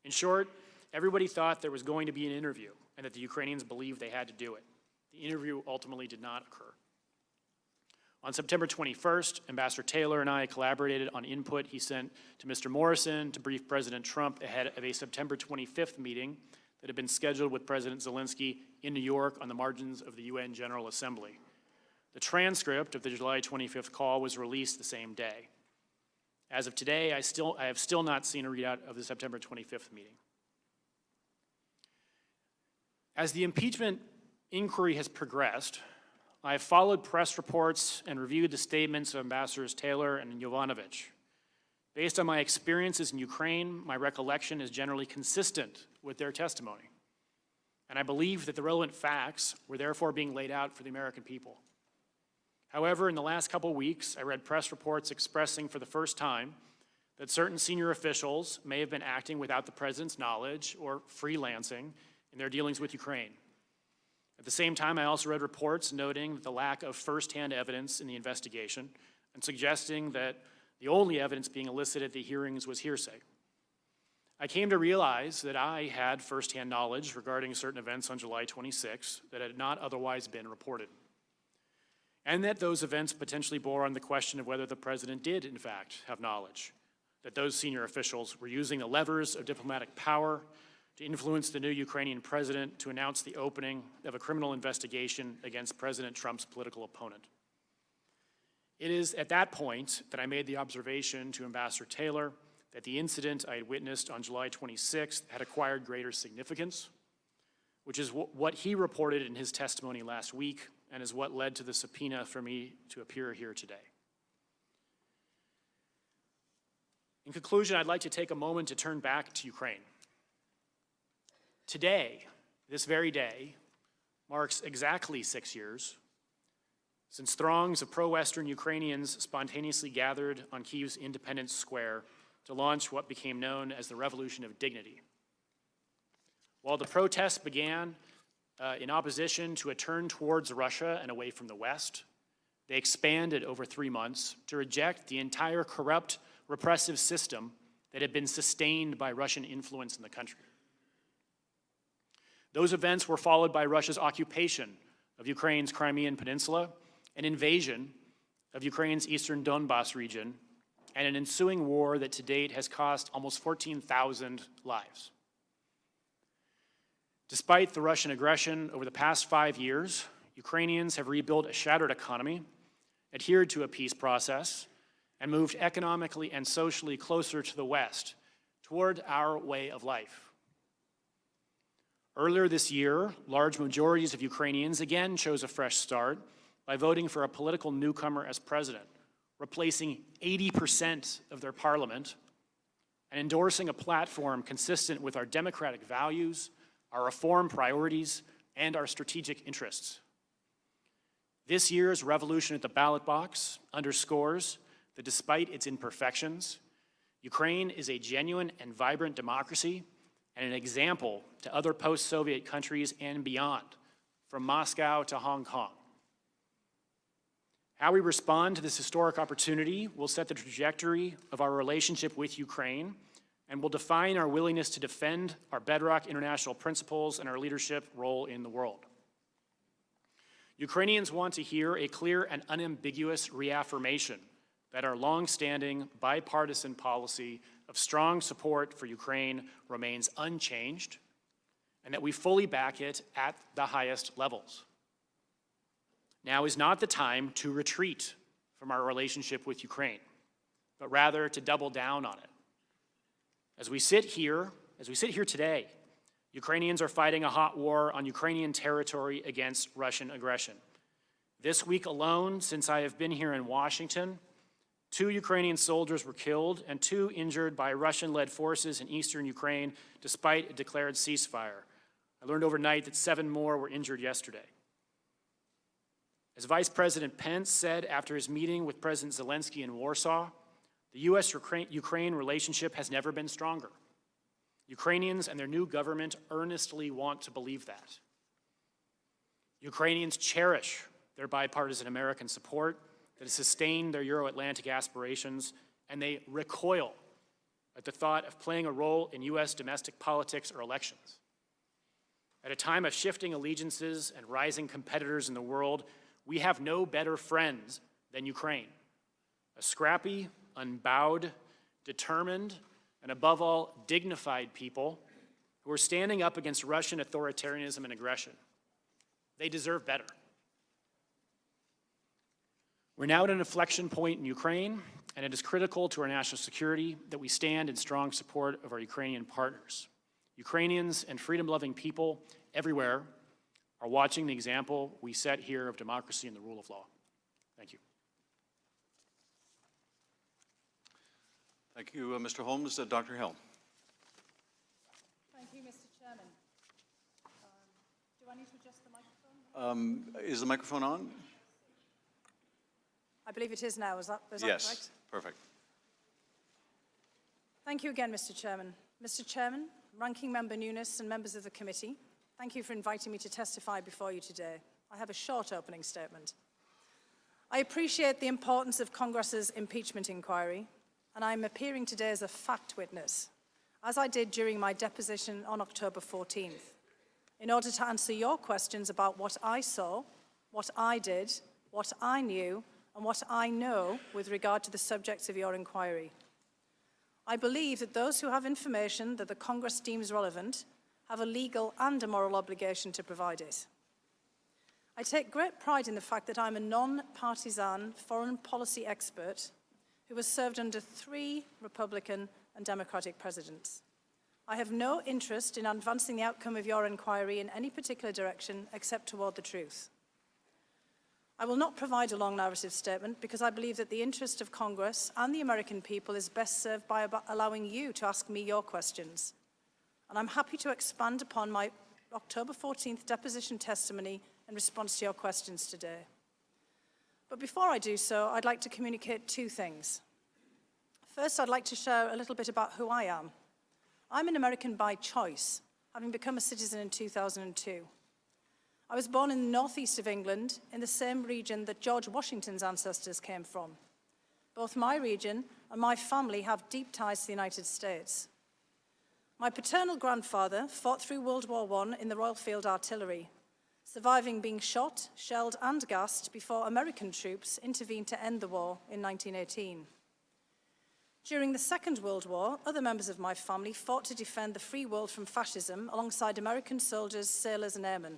In short, everybody thought there was going to be an interview and that the Ukrainians believed they had to do it. The interview ultimately did not occur. On September 21st, Ambassador Taylor and I collaborated on input he sent to Mr. Morrison to brief President Trump ahead of a September 25th meeting that had been scheduled with President Zelensky in New York on the margins of the UN General Assembly. The transcript of the July 25th call was released the same day. As of today, I have still not seen a readout of the September 25th meeting. As the impeachment inquiry has progressed, I have followed press reports and reviewed the statements of Ambassadors Taylor and Yovanovitch. Based on my experiences in Ukraine, my recollection is generally consistent with their testimony. And I believe that the relevant facts were therefore being laid out for the American people. However, in the last couple weeks, I read press reports expressing for the first time that certain senior officials may have been acting without the president's knowledge or freelancing in their dealings with Ukraine. At the same time, I also read reports noting the lack of firsthand evidence in the investigation and suggesting that the only evidence being elicited at the hearings was hearsay. I came to realize that I had firsthand knowledge regarding certain events on July 26 that had not otherwise been reported, and that those events potentially bore on the question of whether the president did, in fact, have knowledge, that those senior officials were using the levers of diplomatic power to influence the new Ukrainian president to announce the opening of a criminal investigation against President Trump's political opponent. It is at that point that I made the observation to Ambassador Taylor that the incident I had witnessed on July 26th had acquired greater significance, which is what he reported in his testimony last week and is what led to the subpoena for me to appear here today. In conclusion, I'd like to take a moment to turn back to Ukraine. Today, this very day, marks exactly 6 years since throngs of pro-Western Ukrainians spontaneously gathered on Kyiv's Independence Square to launch what became known as the Revolution of Dignity. While the protests began in opposition to a turn towards Russia and away from the West, they expanded over 3 months to reject the entire corrupt, repressive system that had been sustained by Russian influence in the country. Those events were followed by Russia's occupation of Ukraine's Crimean Peninsula, an invasion of Ukraine's eastern Donbas region, and an ensuing war that to date has cost almost 14,000 lives. Despite the Russian aggression over the past 5 years, Ukrainians have rebuilt a shattered economy, adhered to a peace process, and moved economically and socially closer to the West, toward our way of life. Earlier this year, large majorities of Ukrainians again chose a fresh start by voting for a political newcomer as president, replacing 80% of their parliament and endorsing a platform consistent with our democratic values, our reform priorities, and our strategic interests. This year's revolution at the ballot box underscores that despite its imperfections, Ukraine is a genuine and vibrant democracy and an example to other post-Soviet countries and beyond, from Moscow to Hong Kong. How we respond to this historic opportunity will set the trajectory of our relationship with Ukraine and will define our willingness to defend our bedrock international principles and our leadership role in the world. Ukrainians want to hear a clear and unambiguous reaffirmation that our long-standing bipartisan policy of strong support for Ukraine remains unchanged, and that we fully back it at the highest levels. Now is not the time to retreat from our relationship with Ukraine, but rather to double down on it. As we sit here today, Ukrainians are fighting a hot war on Ukrainian territory against Russian aggression. This week alone, since I have been here in Washington, 2 Ukrainian soldiers were killed and 2 injured by Russian-led forces in eastern Ukraine, despite a declared ceasefire. I learned overnight that 7 more were injured yesterday. As Vice President Pence said after his meeting with President Zelensky in Warsaw, the U.S.-Ukraine relationship has never been stronger. Ukrainians and their new government earnestly want to believe that. Ukrainians cherish their bipartisan American support that has sustained their Euro-Atlantic aspirations, and they recoil at the thought of playing a role in U.S. domestic politics or elections. At a time of shifting allegiances and rising competitors in the world, we have no better friends than Ukraine, a scrappy, unbowed, determined, and above all, dignified people who are standing up against Russian authoritarianism and aggression. They deserve better. We're now at an inflection point in Ukraine, and it is critical to our national security that we stand in strong support of our Ukrainian partners. Ukrainians and freedom-loving people everywhere are watching the example we set here of democracy and the rule of law. Thank you. Thank you, Mr. Holmes. Dr. Hill. Thank you, Mr. Chairman. Do I need to adjust the microphone? Is the microphone on? I believe it is now. Is that correct? Yes, perfect. Thank you again, Mr. Chairman. Mr. Chairman, Ranking Member Nunes and members of the committee, thank you for inviting me to testify before you today. I have a short opening statement. I appreciate the importance of Congress's impeachment inquiry, and I'm appearing today as a fact witness, as I did during my deposition on October 14th, in order to answer your questions about what I saw, what I did, what I knew, and what I know with regard to the subjects of your inquiry. I believe that those who have information that the Congress deems relevant have a legal and a moral obligation to provide it. I take great pride in the fact that I'm a non-partisan foreign policy expert who has served under 3 Republican and Democratic presidents. I have no interest in advancing the outcome of your inquiry in any particular direction except toward the truth. I will not provide a long narrative statement because I believe that the interest of Congress and the American people is best served by allowing you to ask me your questions. And I'm happy to expand upon my October 14th deposition testimony in response to your questions today. But before I do so, I'd like to communicate 2 things. First, I'd like to share a little bit about who I am. I'm an American by choice, having become a citizen in 2002. I was born in the northeast of England, in the same region that George Washington's ancestors came from. Both my region and my family have deep ties to the United States. My paternal grandfather fought through World War I in the Royal Field Artillery, surviving being shot, shelled, and gassed before American troops intervened to end the war in 1918. During the Second World War, other members of my family fought to defend the free world from fascism alongside American soldiers, sailors, and airmen.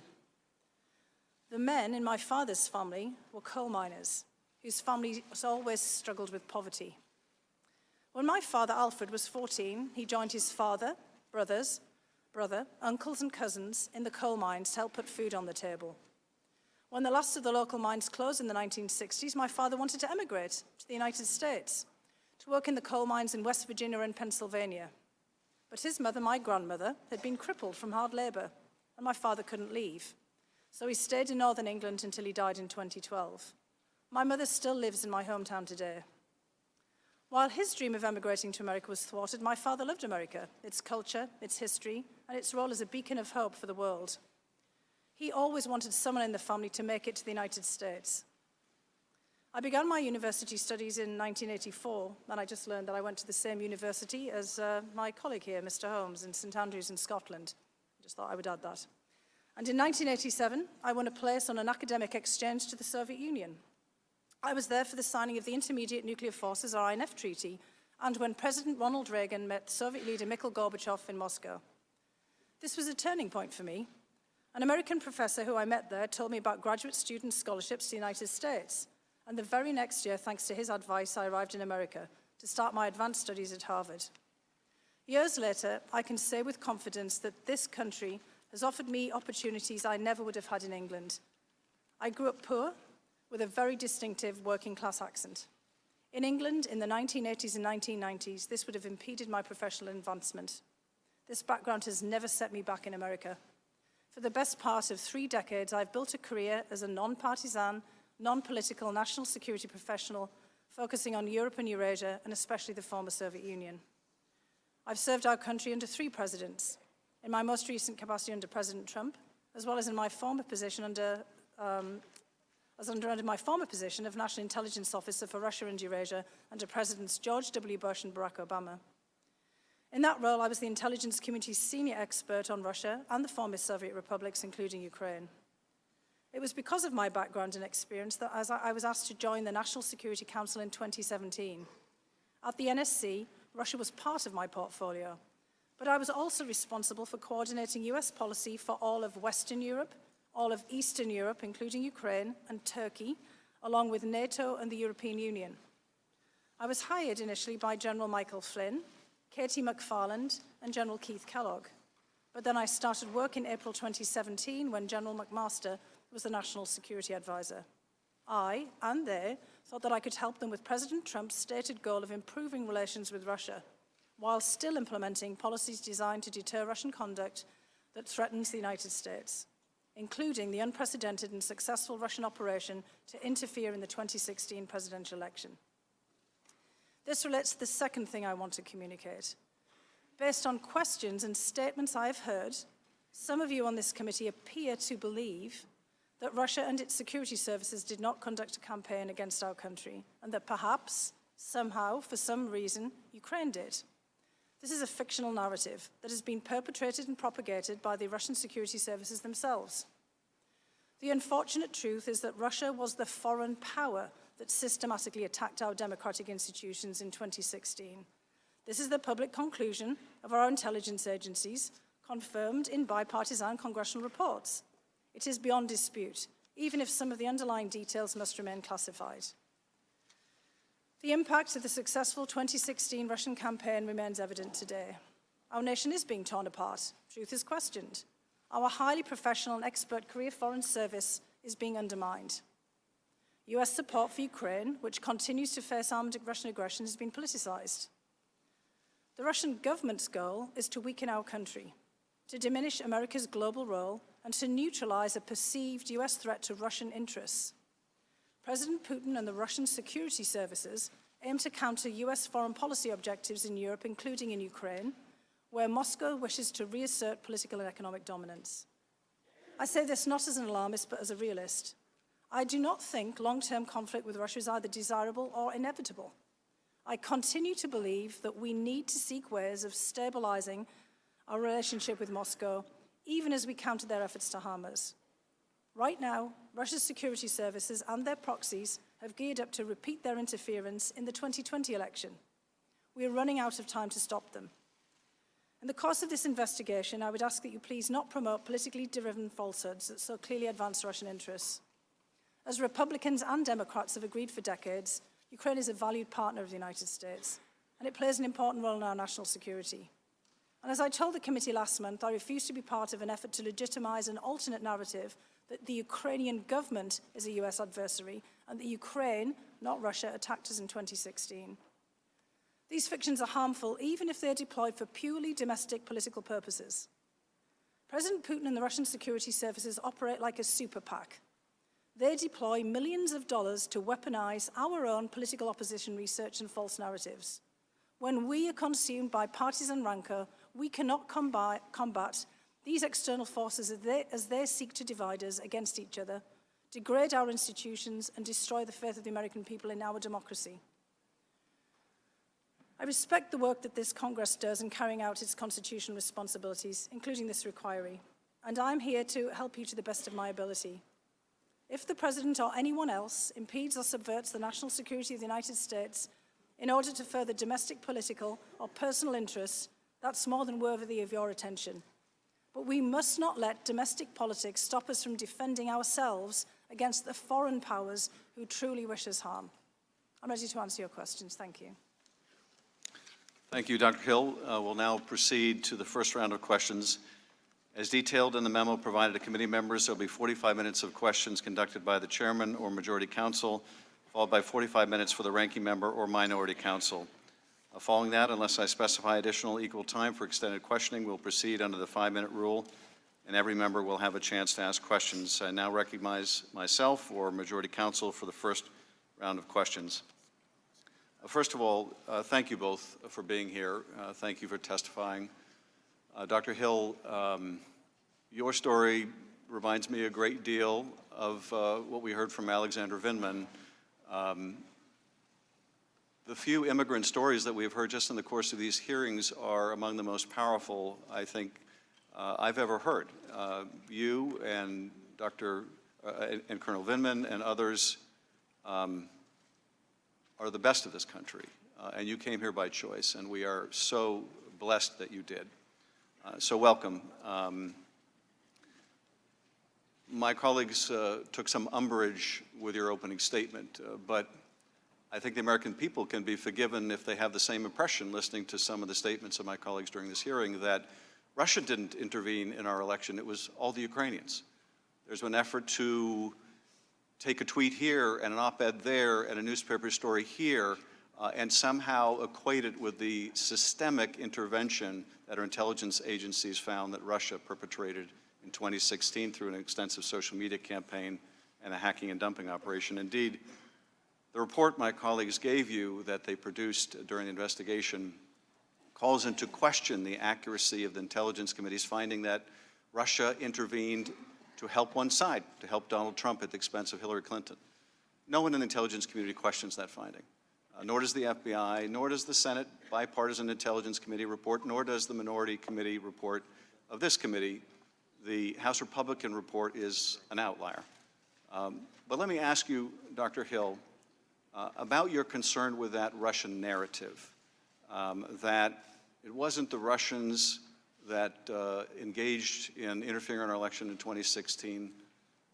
The men in my father's family were coal miners, whose family has always struggled with poverty. When my father, Alfred, was 14, he joined his father, brother, uncles, and cousins in the coal mines to help put food on the table. When the last of the local mines closed in the 1960s, my father wanted to emigrate to the United States to work in the coal mines in West Virginia and Pennsylvania. But his mother, my grandmother, had been crippled from hard labor, and my father couldn't leave. So he stayed in Northern England until he died in 2012. My mother still lives in my hometown today. While his dream of emigrating to America was thwarted, my father loved America, its culture, its history, and its role as a beacon of hope for the world. He always wanted someone in the family to make it to the United States. I began my university studies in 1984, and I just learned that I went to the same university as my colleague here, Mr. Holmes, in St Andrews in Scotland. I just thought I would add that. And in 1987, I won a place on an academic exchange to the Soviet Union. I was there for the signing of the Intermediate Nuclear Forces, or INF Treaty, and when President Ronald Reagan met Soviet leader Mikhail Gorbachev in Moscow. This was a turning point for me. An American professor who I met there told me about graduate student scholarships to the United States, and the very next year, thanks to his advice, I arrived in America to start my advanced studies at Harvard. Years later, I can say with confidence that this country has offered me opportunities I never would have had in England. I grew up poor, with a very distinctive working-class accent. In England, in the 1980s and 1990s, this would have impeded my professional advancement. This background has never set me back in America. For the best part of 3 decades, I've built a career as a non-partisan, non-political national security professional, focusing on Europe and Eurasia, and especially the former Soviet Union. I've served our country under 3 presidents, in my most recent capacity under President Trump, as well as in my former position under my former position of National Intelligence Officer for Russia and Eurasia under Presidents George W. Bush and Barack Obama. In that role, I was the intelligence community's senior expert on Russia and the former Soviet republics, including Ukraine. It was because of my background and experience that I was asked to join the National Security Council in 2017. At the NSC, Russia was part of my portfolio, but I was also responsible for coordinating US policy for all of Western Europe, all of Eastern Europe, including Ukraine and Turkey, along with NATO and the European Union. I was hired initially by General Michael Flynn, Katie McFarland, and General Keith Kellogg. But then I started work in April 2017 when General McMaster was the National Security Advisor. I, and they, thought that I could help them with President Trump's stated goal of improving relations with Russia, while still implementing policies designed to deter Russian conduct that threatens the United States, including the unprecedented and successful Russian operation to interfere in the 2016 presidential election. This relates to the second thing I want to communicate. Based on questions and statements I've heard, some of you on this committee appear to believe that Russia and its security services did not conduct a campaign against our country, and that perhaps, somehow, for some reason, Ukraine did. This is a fictional narrative that has been perpetrated and propagated by the Russian security services themselves. The unfortunate truth is that Russia was the foreign power that systematically attacked our democratic institutions in 2016. This is the public conclusion of our intelligence agencies, confirmed in bipartisan congressional reports. It is beyond dispute, even if some of the underlying details must remain classified. The impact of the successful 2016 Russian campaign remains evident today. Our nation is being torn apart. Truth is questioned. Our highly professional and expert career foreign service is being undermined. US support for Ukraine, which continues to face armed Russian aggression, has been politicized. The Russian government's goal is to weaken our country, to diminish America's global role, and to neutralize a perceived US threat to Russian interests. President Putin and the Russian security services aim to counter US foreign policy objectives in Europe, including in Ukraine, where Moscow wishes to reassert political and economic dominance. I say this not as an alarmist, but as a realist. I do not think long-term conflict with Russia is either desirable or inevitable. I continue to believe that we need to seek ways of stabilizing our relationship with Moscow, even as we counter their efforts to harm us. Right now, Russia's security services and their proxies have geared up to repeat their interference in the 2020 election. We are running out of time to stop them. In the course of this investigation, I would ask that you please not promote politically driven falsehoods that so clearly advance Russian interests. As Republicans and Democrats have agreed for decades, Ukraine is a valued partner of the United States, and it plays an important role in our national security. And as I told the committee last month, I refuse to be part of an effort to legitimize an alternate narrative that the Ukrainian government is a US adversary and that Ukraine, not Russia, attacked us in 2016. These fictions are harmful even if they're deployed for purely domestic political purposes. President Putin and the Russian security services operate like a super PAC. They deploy millions of dollars to weaponize our own political opposition research and false narratives. When we are consumed by partisan rancor, we cannot combat these external forces as they seek to divide us against each other, degrade our institutions, and destroy the faith of the American people in our democracy. I respect the work that this Congress does in carrying out its constitutional responsibilities, including this inquiry, and I'm here to help you to the best of my ability. if the President or anyone else impedes or subverts the national security of the United States in order to further domestic, political, or personal interests, that's more than worthy of your attention. But we must not let domestic politics stop us from defending ourselves against the foreign powers who truly wish us harm. I'm ready to answer your questions. Thank you. Thank you, Dr. Hill. We'll now proceed to the first round of questions. As detailed in the memo provided to committee members, there will be 45 minutes of questions conducted by the chairman or majority counsel, followed by 45 minutes for the ranking member or minority counsel. Following that, unless I specify additional equal time for extended questioning, we'll proceed under the 5-minute rule, and every member will have a chance to ask questions. I now recognize myself or majority counsel for the first round of questions. First of all, thank you both for being here. Thank you for testifying. Dr. Hill, your story reminds me a great deal of what we heard from Alexander Vindman. The few immigrant stories that we have heard just in the course of these hearings are among the most powerful, I think, I've ever heard. You and and Colonel Vindman and others are the best of this country, and you came here by choice, and we are so blessed that you did. So welcome. My colleagues took some umbrage with your opening statement, but I think the American people can be forgiven if they have the same impression listening to some of the statements of my colleagues during this hearing that Russia didn't intervene in our election, it was all the Ukrainians. There's been an effort to take a tweet here and an op-ed there and a newspaper story here and somehow equate it with the systemic intervention that our intelligence agencies found that Russia perpetrated in 2016 through an extensive social media campaign and a hacking and dumping operation. Indeed, the report my colleagues gave you that they produced during the investigation calls into question the accuracy of the Intelligence Committee's finding that Russia intervened to help one side, to help Donald Trump at the expense of Hillary Clinton. No one in the intelligence community questions that finding, nor does the FBI, nor does the Senate Bipartisan Intelligence Committee report, nor does the Minority Committee report of this committee. The House Republican report is an outlier. But let me ask you, Dr. Hill, about your concern with that Russian narrative, that it wasn't the Russians that engaged in interfering in our election in 2016.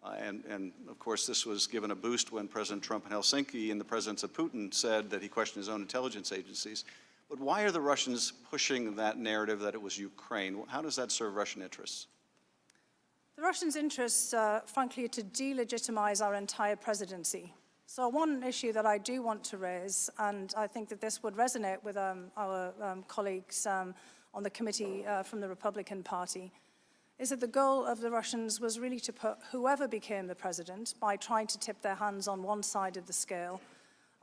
And of course, this was given a boost when President Trump in Helsinki and the presence of Putin said that he questioned his own intelligence agencies. But why are the Russians pushing that narrative that it was Ukraine? How does that serve Russian interests? The Russians' interests, frankly, are to delegitimize our entire presidency. So one issue that I do want to raise, and I think that this would resonate with our colleagues on the committee from the Republican Party, is that the goal of the Russians was really to put whoever became the president, by trying to tip their hands on one side of the scale,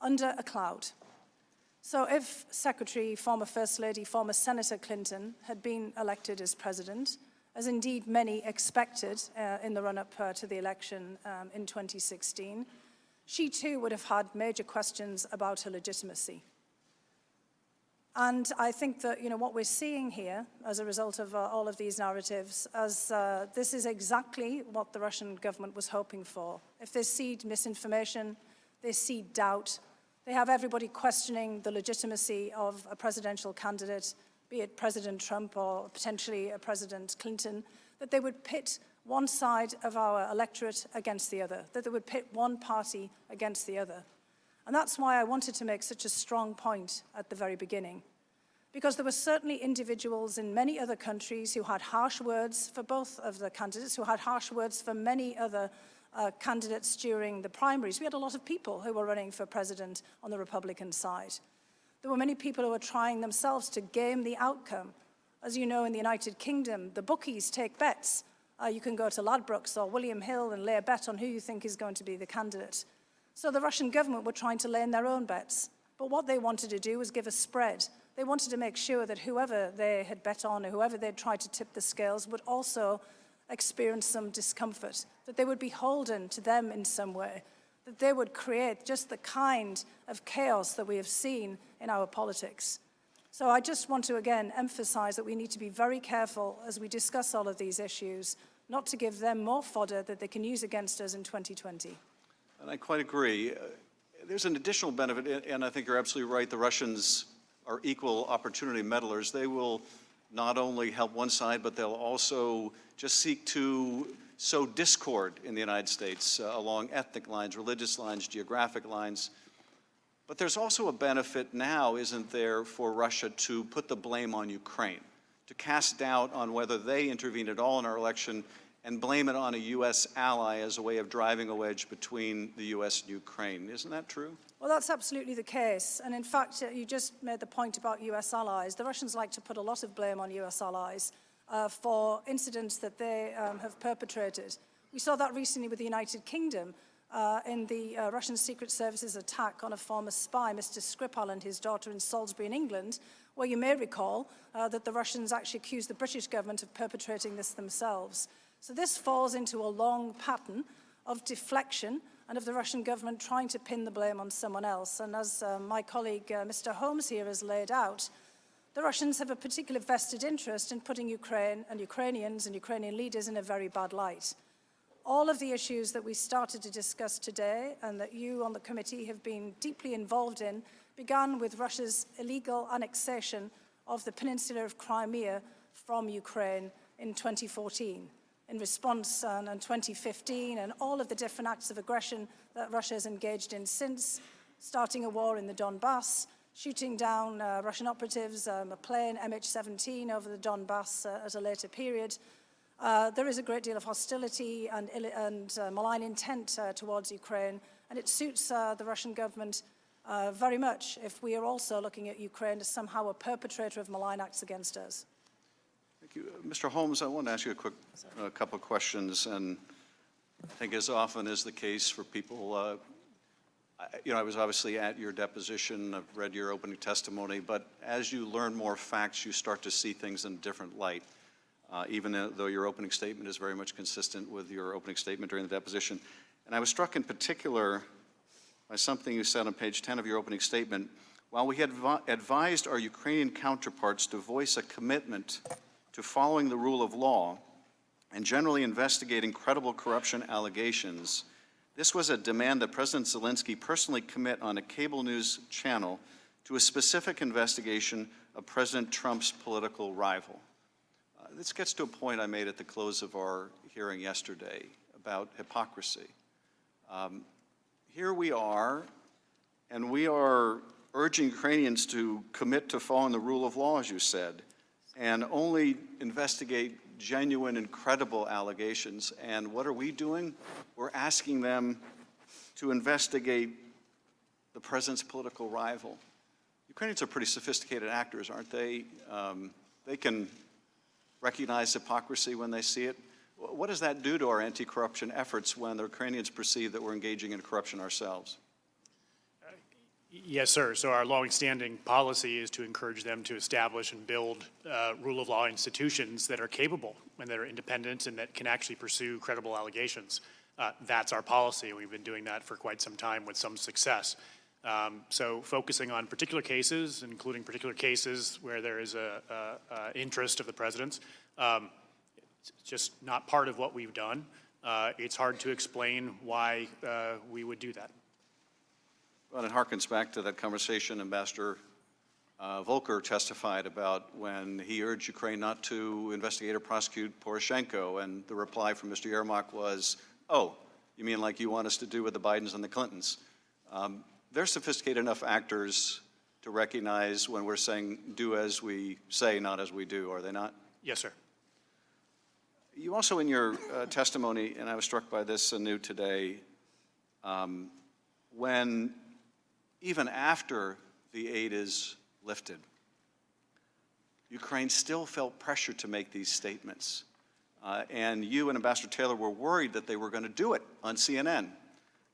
under a cloud. So if Secretary, former First Lady, former Senator Clinton had been elected as president, as indeed many expected in the run-up to the election in 2016, she too would have had major questions about her legitimacy. And I think that, what we're seeing here as a result of all of these narratives, as this is exactly what the Russian government was hoping for. If they seed misinformation, they seed doubt, they have everybody questioning the legitimacy of a presidential candidate, be it President Trump or potentially President Clinton, that they would pit one side of our electorate against the other, that they would pit one party against the other. And that's why I wanted to make such a strong point at the very beginning. Because there were certainly individuals in many other countries who had harsh words for both of the candidates, who had harsh words for many other candidates during the primaries. We had a lot of people who were running for president on the Republican side. There were many people who were trying themselves to game the outcome. As you know, in the United Kingdom, the bookies take bets. You can go to Ladbrokes or William Hill and lay a bet on who you think is going to be the candidate. So the Russian government were trying to lay in their own bets. But what they wanted to do was give a spread. They wanted to make sure that whoever they had bet on or whoever they'd tried to tip the scales would also experience some discomfort, that they would be beholden to them in some way, that they would create just the kind of chaos that we have seen in our politics. So I just want to again emphasize that we need to be very careful as we discuss all of these issues not to give them more fodder that they can use against us in 2020. And I quite agree. There's an additional benefit, and I think you're absolutely right. The Russians are equal opportunity meddlers. They will not only help one side, but they'll also just seek to sow discord in the United States along ethnic lines, religious lines, geographic lines. But there's also a benefit now, isn't there, for Russia to put the blame on Ukraine, to cast doubt on whether they intervened at all in our election and blame it on a U.S. ally as a way of driving a wedge between the U.S. and Ukraine. Isn't that true? Well, that's absolutely the case. And in fact, you just made the point about U.S. allies. The Russians like to put a lot of blame on U.S. allies for incidents that they have perpetrated. We saw that recently with the United Kingdom in the Russian Secret Service's attack on a former spy, Mr. Skripal, and his daughter in Salisbury in England, where you may recall that the Russians actually accused the British government of perpetrating this themselves. So this falls into a long pattern of deflection and of the Russian government trying to pin the blame on someone else. And as my colleague, Mr. Holmes here has laid out, the Russians have a particular vested interest in putting Ukraine and Ukrainians and Ukrainian leaders in a very bad light. All of the issues that we started to discuss today and that you on the committee have been deeply involved in began with Russia's illegal annexation of the peninsula of Crimea from Ukraine in 2014. In response in 2015 and all of the different acts of aggression that Russia has engaged in since, starting a war in the Donbass, shooting down Russian operatives, a plane MH17 over the Donbass at a later period. There is a great deal of hostility and malign intent towards Ukraine, and it suits the Russian government very much if we are also looking at Ukraine as somehow a perpetrator of malign acts against us. Thank you. Mr. Holmes, I want to ask you a couple of questions, and I think as often is the case for people, I was obviously at your deposition, I've read your opening testimony, but as you learn more facts, you start to see things in a different light, even though your opening statement is very much consistent with your opening statement during the deposition. And I was struck in particular by something you said on page 10 of your opening statement. While we had advised our Ukrainian counterparts to voice a commitment to following the rule of law and generally investigating credible corruption allegations, this was a demand that President Zelensky personally commit on a cable news channel to a specific investigation of President Trump's political rival. This gets to a point I made at the close of our hearing yesterday about hypocrisy. Here we are, and we are urging Ukrainians to commit to following the rule of law, as you said, and only investigate genuine and credible allegations. And what are we doing? We're asking them to investigate the president's political rival. Ukrainians are pretty sophisticated actors, aren't they? They can recognize hypocrisy when they see it. What does that do to our anti-corruption efforts when the Ukrainians perceive that we're engaging in corruption ourselves? Yes, sir. So our long-standing policy is to encourage them to establish and build rule of law institutions that are capable and that are independent and that can actually pursue credible allegations. That's our policy. We've been doing that for quite some time with some success. So focusing on particular cases, including particular cases where there is a interest of the president's, it's just not part of what we've done. It's hard to explain why we would do that. Well, it harkens back to that conversation Ambassador Volker testified about when he urged Ukraine not to investigate or prosecute Poroshenko, and the reply from Mr. Yermak was, oh, you mean like you want us to do with the Bidens and the Clintons? They're sophisticated enough actors to recognize when we're saying do as we say, not as we do, are they not? Yes, sir. You also in your testimony, and I was struck by this anew today, when even after the aid is lifted, Ukraine still felt pressure to make these statements. And you and Ambassador Taylor were worried that they were going to do it on CNN.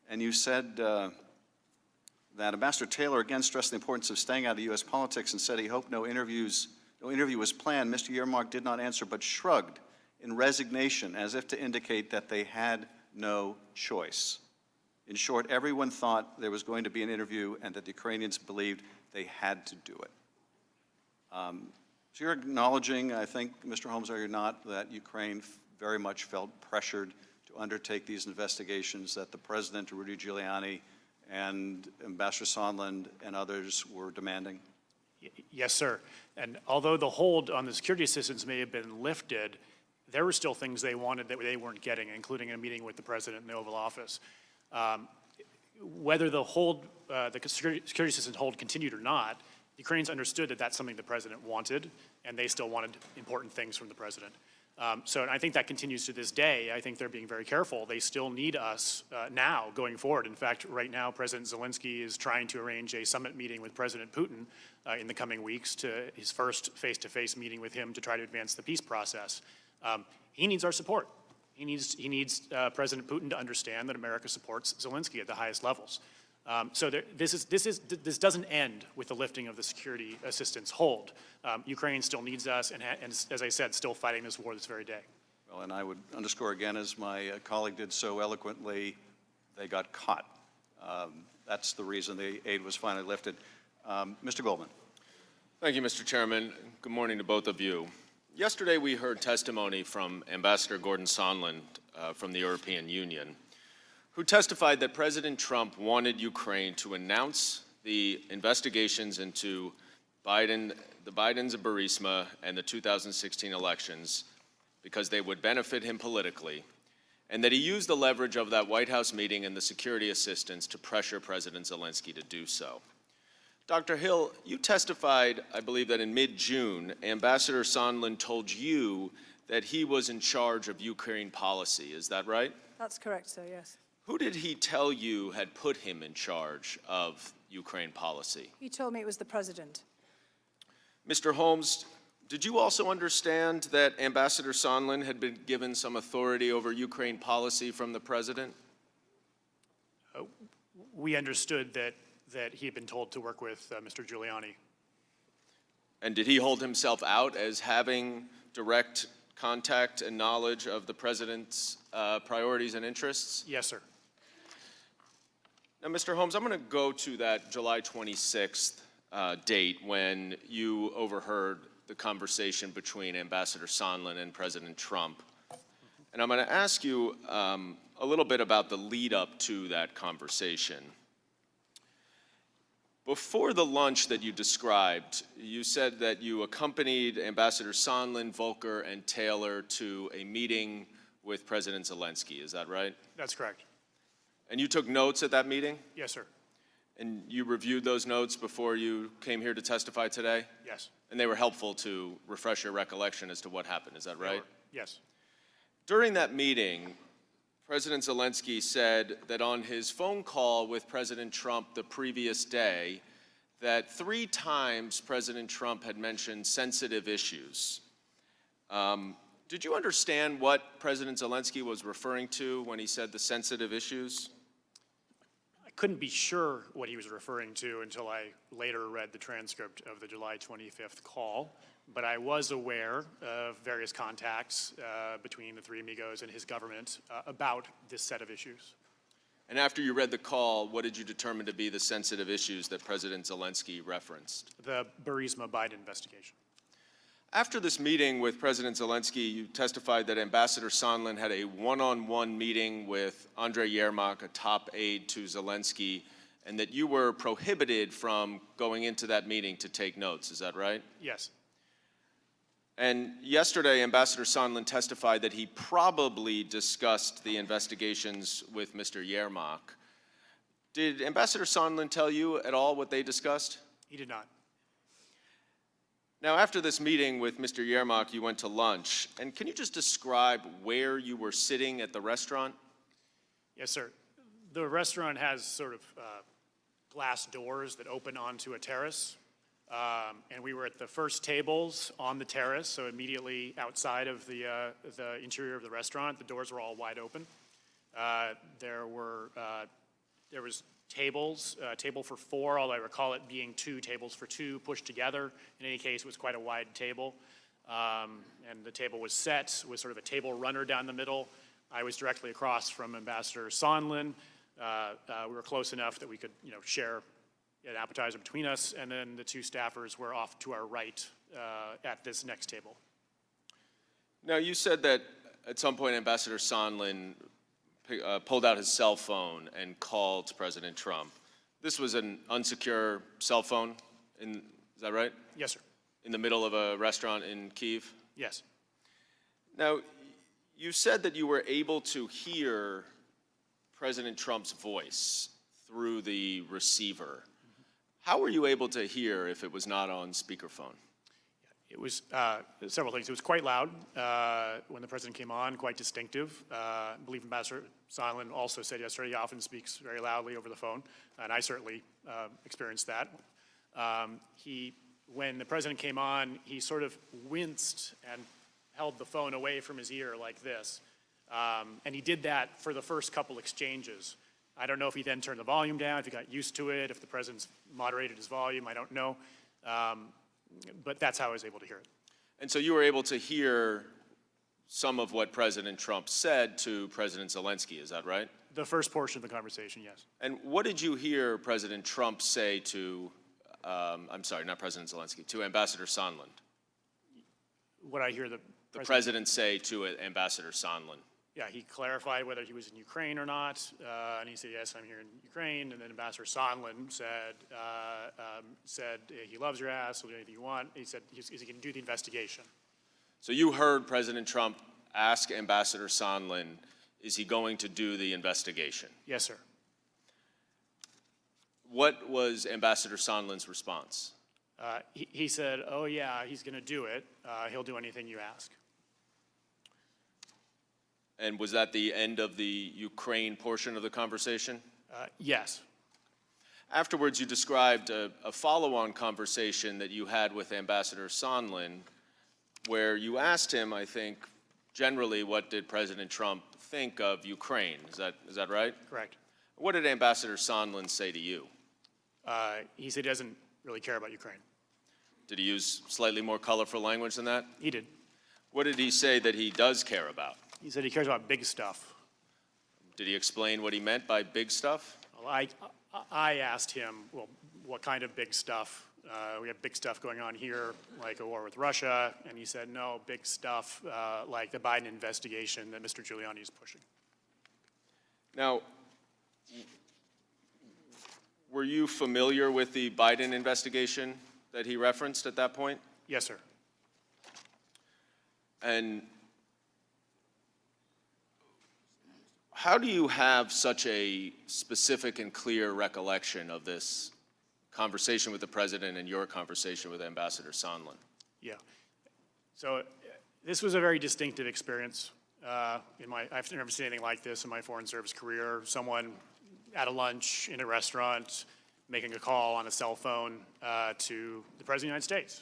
And you said that Ambassador Taylor again stressed the importance of staying out of U.S. politics and said he hoped no interview was planned. Mr. Yermak did not answer but shrugged in resignation as if to indicate that they had no choice. In short, everyone thought there was going to be an interview and that the Ukrainians believed they had to do it. So you're acknowledging, I think, Mr. Holmes, are you not, that Ukraine very much felt pressured to undertake these investigations, that the President, Rudy Giuliani, and Ambassador Sondland and others were demanding? Yes, sir. And although the hold on the security assistance may have been lifted, there were still things they wanted that they weren't getting, including a meeting with the President in the Oval Office. Whether the hold, the security assistance hold continued or not, Ukrainians understood that that's something the President wanted, and they still wanted important things from the President. So and I think that continues to this day. I think they're being very careful. They still need us now going forward. In fact, right now, President Zelensky is trying to arrange a summit meeting with President Putin in the coming weeks, to his first face-to-face meeting with him to try to advance the peace process. He needs our support. He needs President Putin to understand that America supports Zelensky at the highest levels. So this doesn't end with the lifting of the security assistance hold. Ukraine still needs us, and as I said, still fighting this war this very day. Well, and I would underscore again, as my colleague did so eloquently, they got caught. That's the reason the aid was finally lifted. Mr. Goldman. Thank you, Mr. Chairman. Good morning to both of you. Yesterday, we heard testimony from Ambassador Gordon Sondland from the European Union, who testified that President Trump wanted Ukraine to announce the investigations into the Bidens of Burisma and the 2016 elections because they would benefit him politically, and that he used the leverage of that White House meeting and the security assistance to pressure President Zelensky to do so. Dr. Hill, you testified, I believe, that in mid-June, Ambassador Sondland told you that he was in charge of Ukraine policy. Is that right? That's correct, sir, yes. Who did he tell you had put him in charge of Ukraine policy? He told me it was the President. Mr. Holmes, did you also understand that Ambassador Sondland had been given some authority over Ukraine policy from the President? We understood that he had been told to work with Mr. Giuliani. And did he hold himself out as having direct contact and knowledge of the President's priorities and interests? Yes, sir. Now, Mr. Holmes, I'm going to go to that July 26th date when you overheard the conversation between Ambassador Sondland and President Trump. And I'm going to ask you a little bit about the lead up to that conversation. Before the lunch that you described, you said that you accompanied Ambassador Sondland, Volker, and Taylor to a meeting with President Zelensky. Is that right? That's correct. And you took notes at that meeting? Yes, sir. And you reviewed those notes before you came here to testify today? Yes. And they were helpful to refresh your recollection as to what happened. Is that right? Yes. During that meeting, President Zelensky said that on his phone call with President Trump the previous day, that 3 times President Trump had mentioned sensitive issues. Did you understand what President Zelensky was referring to when he said the sensitive issues? I couldn't be sure what he was referring to until I later read the transcript of the July 25th call. But I was aware of various contacts between the three amigos and his government about this set of issues. And after you read the call, what did you determine to be the sensitive issues that President Zelensky referenced? The Burisma-Biden investigation. After this meeting with President Zelensky, you testified that Ambassador Sondland had a one-on-one meeting with Andrei Yermak, a top aide to Zelensky, and that you were prohibited from going into that meeting to take notes. Is that right? Yes. And yesterday, Ambassador Sondland testified that he probably discussed the investigations with Mr. Yermak. Did Ambassador Sondland tell you at all what they discussed? He did not. Now, after this meeting with Mr. Yermak, you went to lunch. And can you just describe where you were sitting at the restaurant? Yes, sir. The restaurant has sort of glass doors that open onto a terrace. And we were at the first tables on the terrace, so immediately outside of the interior of the restaurant. The doors were all wide open. There was tables, a table for 4, although I recall it being 2 tables for 2 pushed together. In any case, it was quite a wide table. And the table was set with sort of a table runner down the middle. I was directly across from Ambassador Sondland. We were close enough that we could, share an appetizer between us, and then the 2 staffers were off to our right at this next table. Now, you said that at some point, Ambassador Sondland pulled out his cell phone and called President Trump. This was an unsecure cell phone, is that right? Yes, sir. In the middle of a restaurant in Kyiv? Yes. Now, you said that you were able to hear President Trump's voice through the receiver. How were you able to hear if it was not on speakerphone? It was several things. It was quite loud when the president came on, quite distinctive. I believe Ambassador Sondland also said yesterday he often speaks very loudly over the phone, and I certainly experienced that. When the president came on, he sort of winced and held the phone away from his ear like this. And he did that for the first couple exchanges. I don't know if he then turned the volume down, if he got used to it, if the president's moderated his volume, I don't know. But that's how I was able to hear it. And so you were able to hear some of what President Trump said to President Zelensky, is that right? The first portion of the conversation, yes. And what did you hear President Trump say to, I'm sorry, not President Zelensky, to Ambassador Sondland? What I hear the President say to Ambassador Sondland? Yeah, he clarified whether he was in Ukraine or not, and he said, yes, I'm here in Ukraine. And then Ambassador Sondland said he loves your ass, he'll do anything you want. He said, is he going to do the investigation? So you heard President Trump ask Ambassador Sondland, is he going to do the investigation? Yes, sir. What was Ambassador Sondland's response? He said, oh yeah, he's going to do it. He'll do anything you ask. And was that the end of the Ukraine portion of the conversation? Yes. Afterwards, you described a follow-on conversation that you had with Ambassador Sondland, where you asked him, I think, generally, what did President Trump think of Ukraine? Is that right? Correct. What did Ambassador Sondland say to you? He said he doesn't really care about Ukraine. Did he use slightly more colorful language than that? He did. What did he say that he does care about? He said he cares about big stuff. Did he explain what he meant by big stuff? Well, I asked him, well, what kind of big stuff? We have big stuff going on here, like a war with Russia, and he said, no, big stuff like the Biden investigation that Mr. Giuliani is pushing. Now, were you familiar with the Biden investigation that he referenced at that point? Yes, sir. And how do you have such a specific and clear recollection of this conversation with the president and your conversation with Ambassador Sondland? Yeah. So this was a very distinctive experience. I've never seen anything like this in my foreign service career. Someone at a lunch in a restaurant making a call on a cell phone to the President of the United States.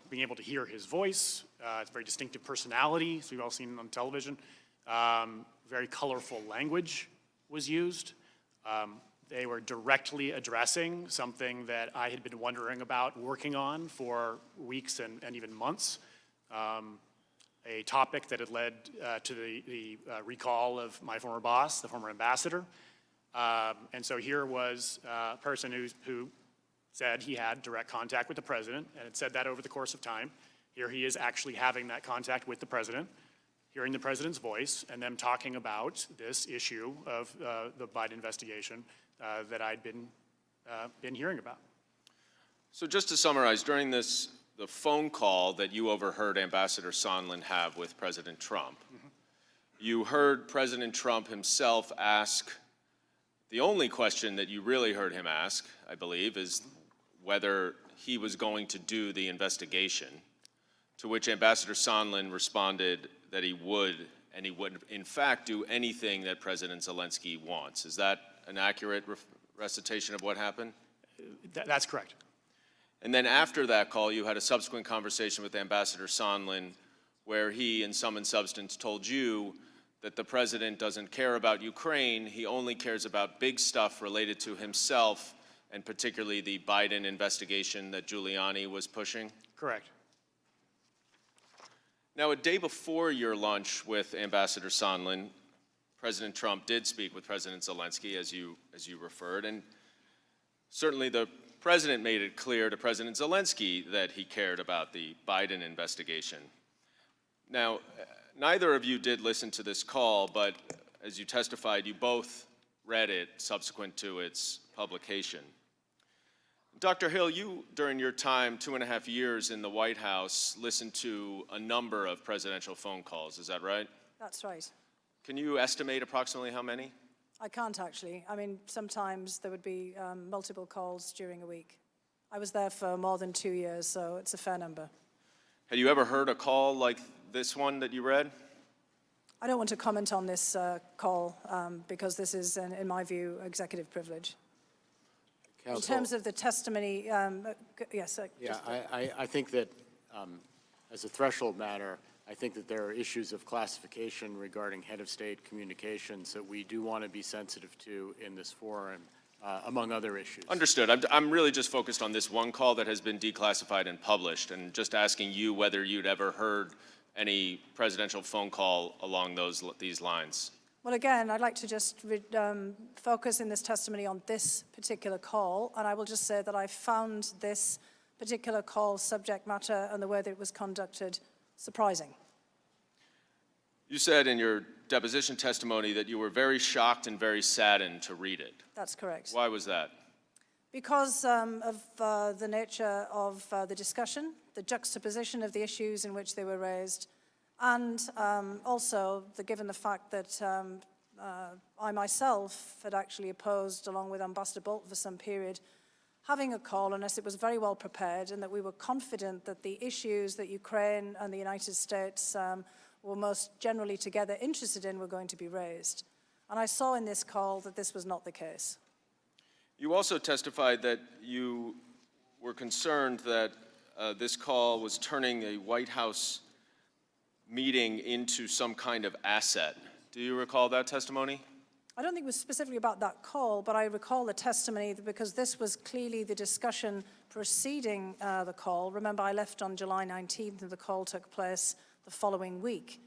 Being able to hear his voice, it's a very distinctive personality, as we've all seen on television. Very colorful language was used. They were directly addressing something that I had been wondering about working on for weeks and even months. A topic that had led to the recall of my former boss, the former ambassador. And so here was a person who said he had direct contact with the president, and had said that over the course of time. Here he is actually having that contact with the president, hearing the president's voice, and them talking about this issue of the Biden investigation that I'd been hearing about. So just to summarize, during the phone call that you overheard Ambassador Sondland have with President Trump, you heard President Trump himself ask, the only question that you really heard him ask, I believe, is whether he was going to do the investigation, to which Ambassador Sondland responded that he would, and he would in fact do anything that President Zelensky wants. Is that an accurate recitation of what happened? That's correct. And then after that call, you had a subsequent conversation with Ambassador Sondland where he, in sum and substance, told you that the president doesn't care about Ukraine, he only cares about big stuff related to himself, and particularly the Biden investigation that Giuliani was pushing? Correct. Now, a day before your lunch with Ambassador Sondland, President Trump did speak with President Zelensky, as you referred, and certainly the president made it clear to President Zelensky that he cared about the Biden investigation. Now, neither of you did listen to this call, but as you testified, you both read it subsequent to its publication. Dr. Hill, you, during your time, 2.5 years in the White House, listened to a number of presidential phone calls, is that right? That's right. Can you estimate approximately how many? I can't actually. I mean, sometimes there would be multiple calls during a week. I was there for more than 2 years, so it's a fair number. Had you ever heard a call like this one that you read? I don't want to comment on this call because this is, in my view, executive privilege. Counsel, In terms of the testimony, yes. yeah, I think that as a threshold matter, I think that there are issues of classification regarding head of state communications that we do want to be sensitive to in this forum, among other issues. Understood. I'm really just focused on this one call that has been declassified and published, and just asking you whether you'd ever heard any presidential phone call along these lines. Well, again, I'd like to just focus in this testimony on this particular call, and I will just say that I found this particular call subject matter and the way that it was conducted surprising. You said in your deposition testimony that you were very shocked and very saddened to read it. That's correct. Why was that? Because of the nature of the discussion, the juxtaposition of the issues in which they were raised, and also given the fact that I myself had actually opposed, along with Ambassador Bolton for some period, having a call unless it was very well prepared, and that we were confident that the issues that Ukraine and the United States were most generally together interested in were going to be raised. And I saw in this call that this was not the case. You also testified that you were concerned that this call was turning a White House meeting into some kind of asset. Do you recall that testimony? I don't think it was specifically about that call, but I recall the testimony because this was clearly the discussion preceding the call. Remember, I left on July 19th and the call took place the following week.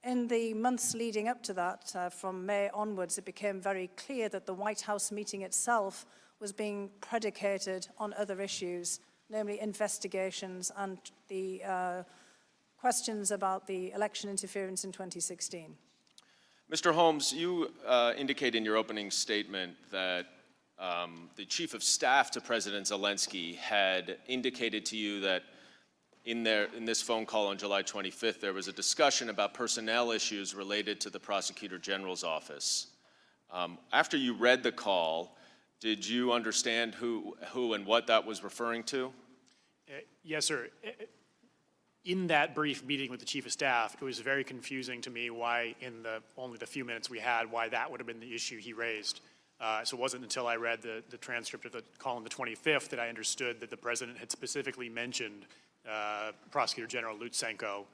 In the months leading up to that, from May onwards, it became very clear that the White House meeting itself was being predicated on other issues, namely investigations and the questions about the election interference in 2016. Mr. Holmes, you indicate in your opening statement that the Chief of Staff to President Zelensky had indicated to you that in this phone call on July 25th, there was a discussion about personnel issues related to the Prosecutor General's office. After you read the call, did you understand who and what that was referring to? Yes, sir. In that brief meeting with the Chief of Staff, it was very confusing to me why, in only the few minutes we had, why that would have been the issue he raised. So it wasn't until I read the transcript of the call on the 25th that I understood that the President had specifically mentioned Prosecutor General Lutsenko,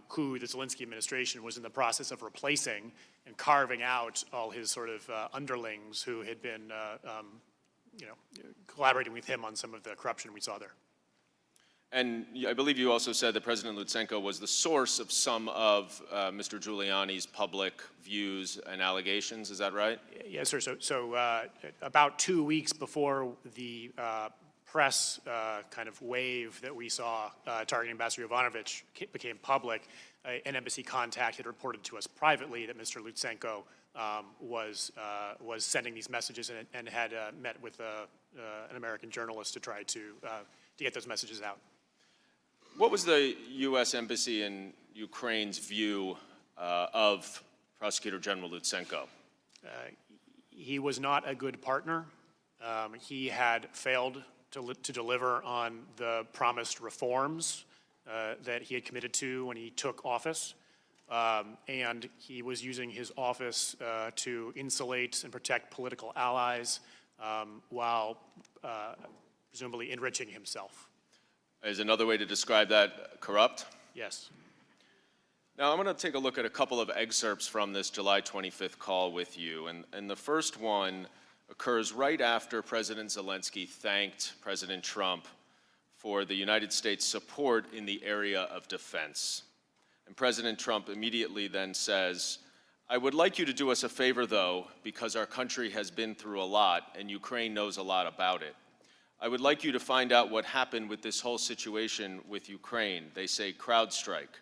who the Zelensky administration was in the process of replacing and carving out all his sort of underlings who had been collaborating with him on some of the corruption we saw there. And I believe you also said that President Lutsenko was the source of some of Mr. Giuliani's public views and allegations. Is that right? Yes, sir. So about 2 weeks before the press kind of wave that we saw targeting Ambassador Yovanovitch became public, an embassy contact had reported to us privately that Mr. Lutsenko was sending these messages and had met with an American journalist to try to get those messages out. What was the U.S. Embassy in Ukraine's view of Prosecutor General Lutsenko? He was not a good partner. He had failed to deliver on the promised reforms that he had committed to when he took office. And he was using his office to insulate and protect political allies while presumably enriching himself. Is another way to describe that corrupt? Yes. Now, I'm going to take a look at a couple of excerpts from this July 25th call with you. And the first one occurs right after President Zelensky thanked President Trump for the United States' support in the area of defense. And President Trump immediately then says, "I would like you to do us a favor, though, because our country has been through a lot and Ukraine knows a lot about it. I would like you to find out what happened with this whole situation with Ukraine. They say CrowdStrike.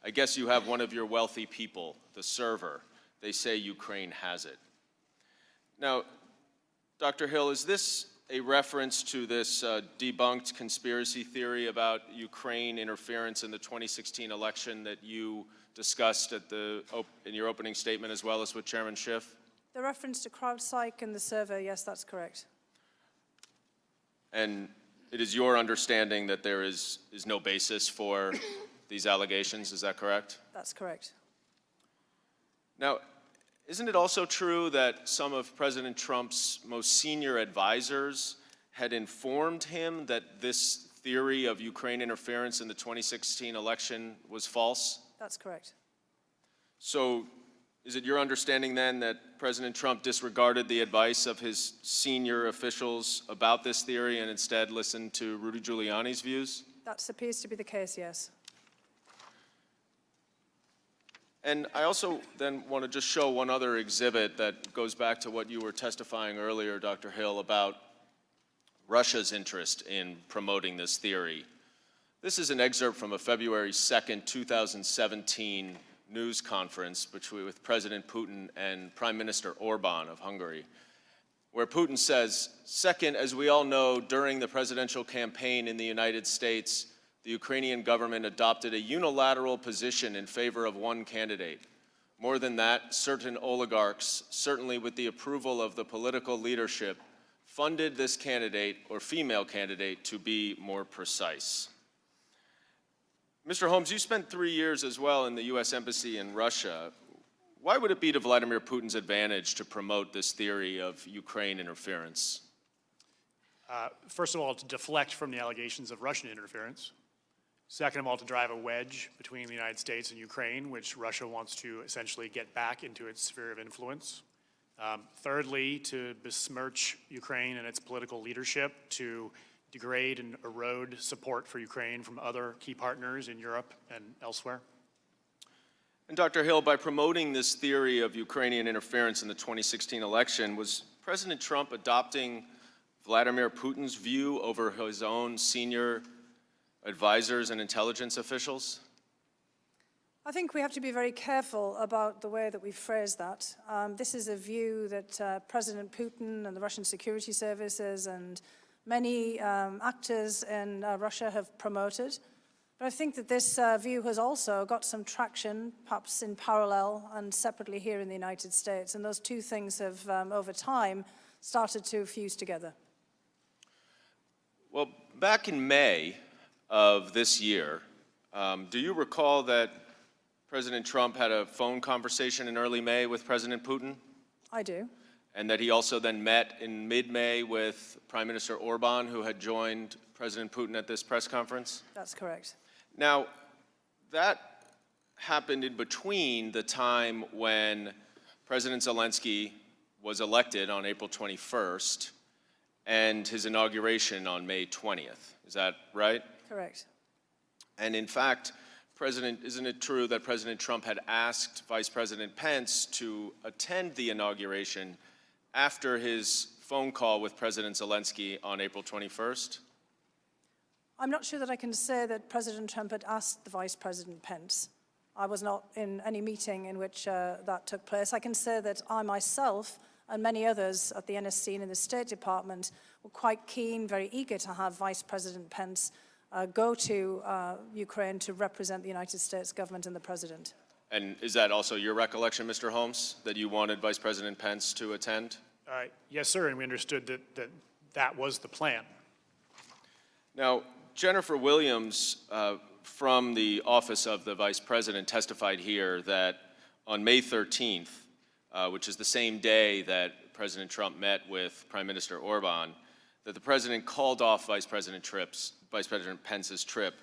I guess you have one of your wealthy people, the server. They say Ukraine has it. Now, Dr. Hill, is this a reference to this debunked conspiracy theory about Ukraine interference in the 2016 election that you discussed in your opening statement as well as with Chairman Schiff? The reference to CrowdStrike and the server, yes, that's correct. And it is your understanding that there is no basis for these allegations, is that correct? That's correct. Now, isn't it also true that some of President Trump's most senior advisors had informed him that this theory of Ukraine interference in the 2016 election was false? That's correct. So is it your understanding then that President Trump disregarded the advice of his senior officials about this theory and instead listened to Rudy Giuliani's views? That appears to be the case, yes. And I also then want to just show one other exhibit that goes back to what you were testifying earlier, Dr. Hill, about Russia's interest in promoting this theory. This is an excerpt from a February 2nd, 2017 news conference with President Putin and Prime Minister Orban of Hungary, where Putin says, "Second, as we all know, during the presidential campaign in the United States, the Ukrainian government adopted a unilateral position in favor of one candidate. More than that, certain oligarchs, certainly with the approval of the political leadership, funded this candidate, or female candidate, to be more precise." Mr. Holmes, you spent 3 years as well in the U.S. Embassy in Russia. Why would it be to Vladimir Putin's advantage to promote this theory of Ukraine interference? First of all, to deflect from the allegations of Russian interference. Second of all, to drive a wedge between the United States and Ukraine, which Russia wants to essentially get back into its sphere of influence. Thirdly, to besmirch Ukraine and its political leadership, to degrade and erode support for Ukraine from other key partners in Europe and elsewhere. And Dr. Hill, by promoting this theory of Ukrainian interference in the 2016 election, was President Trump adopting Vladimir Putin's view over his own senior advisors and intelligence officials? I think we have to be very careful about the way that we phrase that. This is a view that President Putin and the Russian security services and many actors in Russia have promoted. But I think that this view has also got some traction, perhaps in parallel and separately here in the United States. And those two things have, over time, started to fuse together. Well, back in May of this year, do you recall that President Trump had a phone conversation in early May with President Putin? I do. And that he also then met in mid-May with Prime Minister Orban, who had joined President Putin at this press conference? That's correct. Now, that happened in between the time when President Zelensky was elected on April 21st and his inauguration on May 20th. Is that right? Correct. And in fact, isn't it true that President Trump had asked Vice President Pence to attend the inauguration after his phone call with President Zelensky on April 21st? I'm not sure that I can say that President Trump had asked the Vice President Pence. I was not in any meeting in which that took place. I can say that I myself and many others at the NSC and in the State Department were quite keen, very eager to have Vice President Pence go to Ukraine to represent the United States government and the President. And is that also your recollection, Mr. Holmes, that you wanted Vice President Pence to attend? Yes, sir, and we understood that was the plan. Now, Jennifer Williams from the Office of the Vice President testified here that on May 13th, which is the same day that President Trump met with Prime Minister Orban, that the President called off Vice President Pence's trip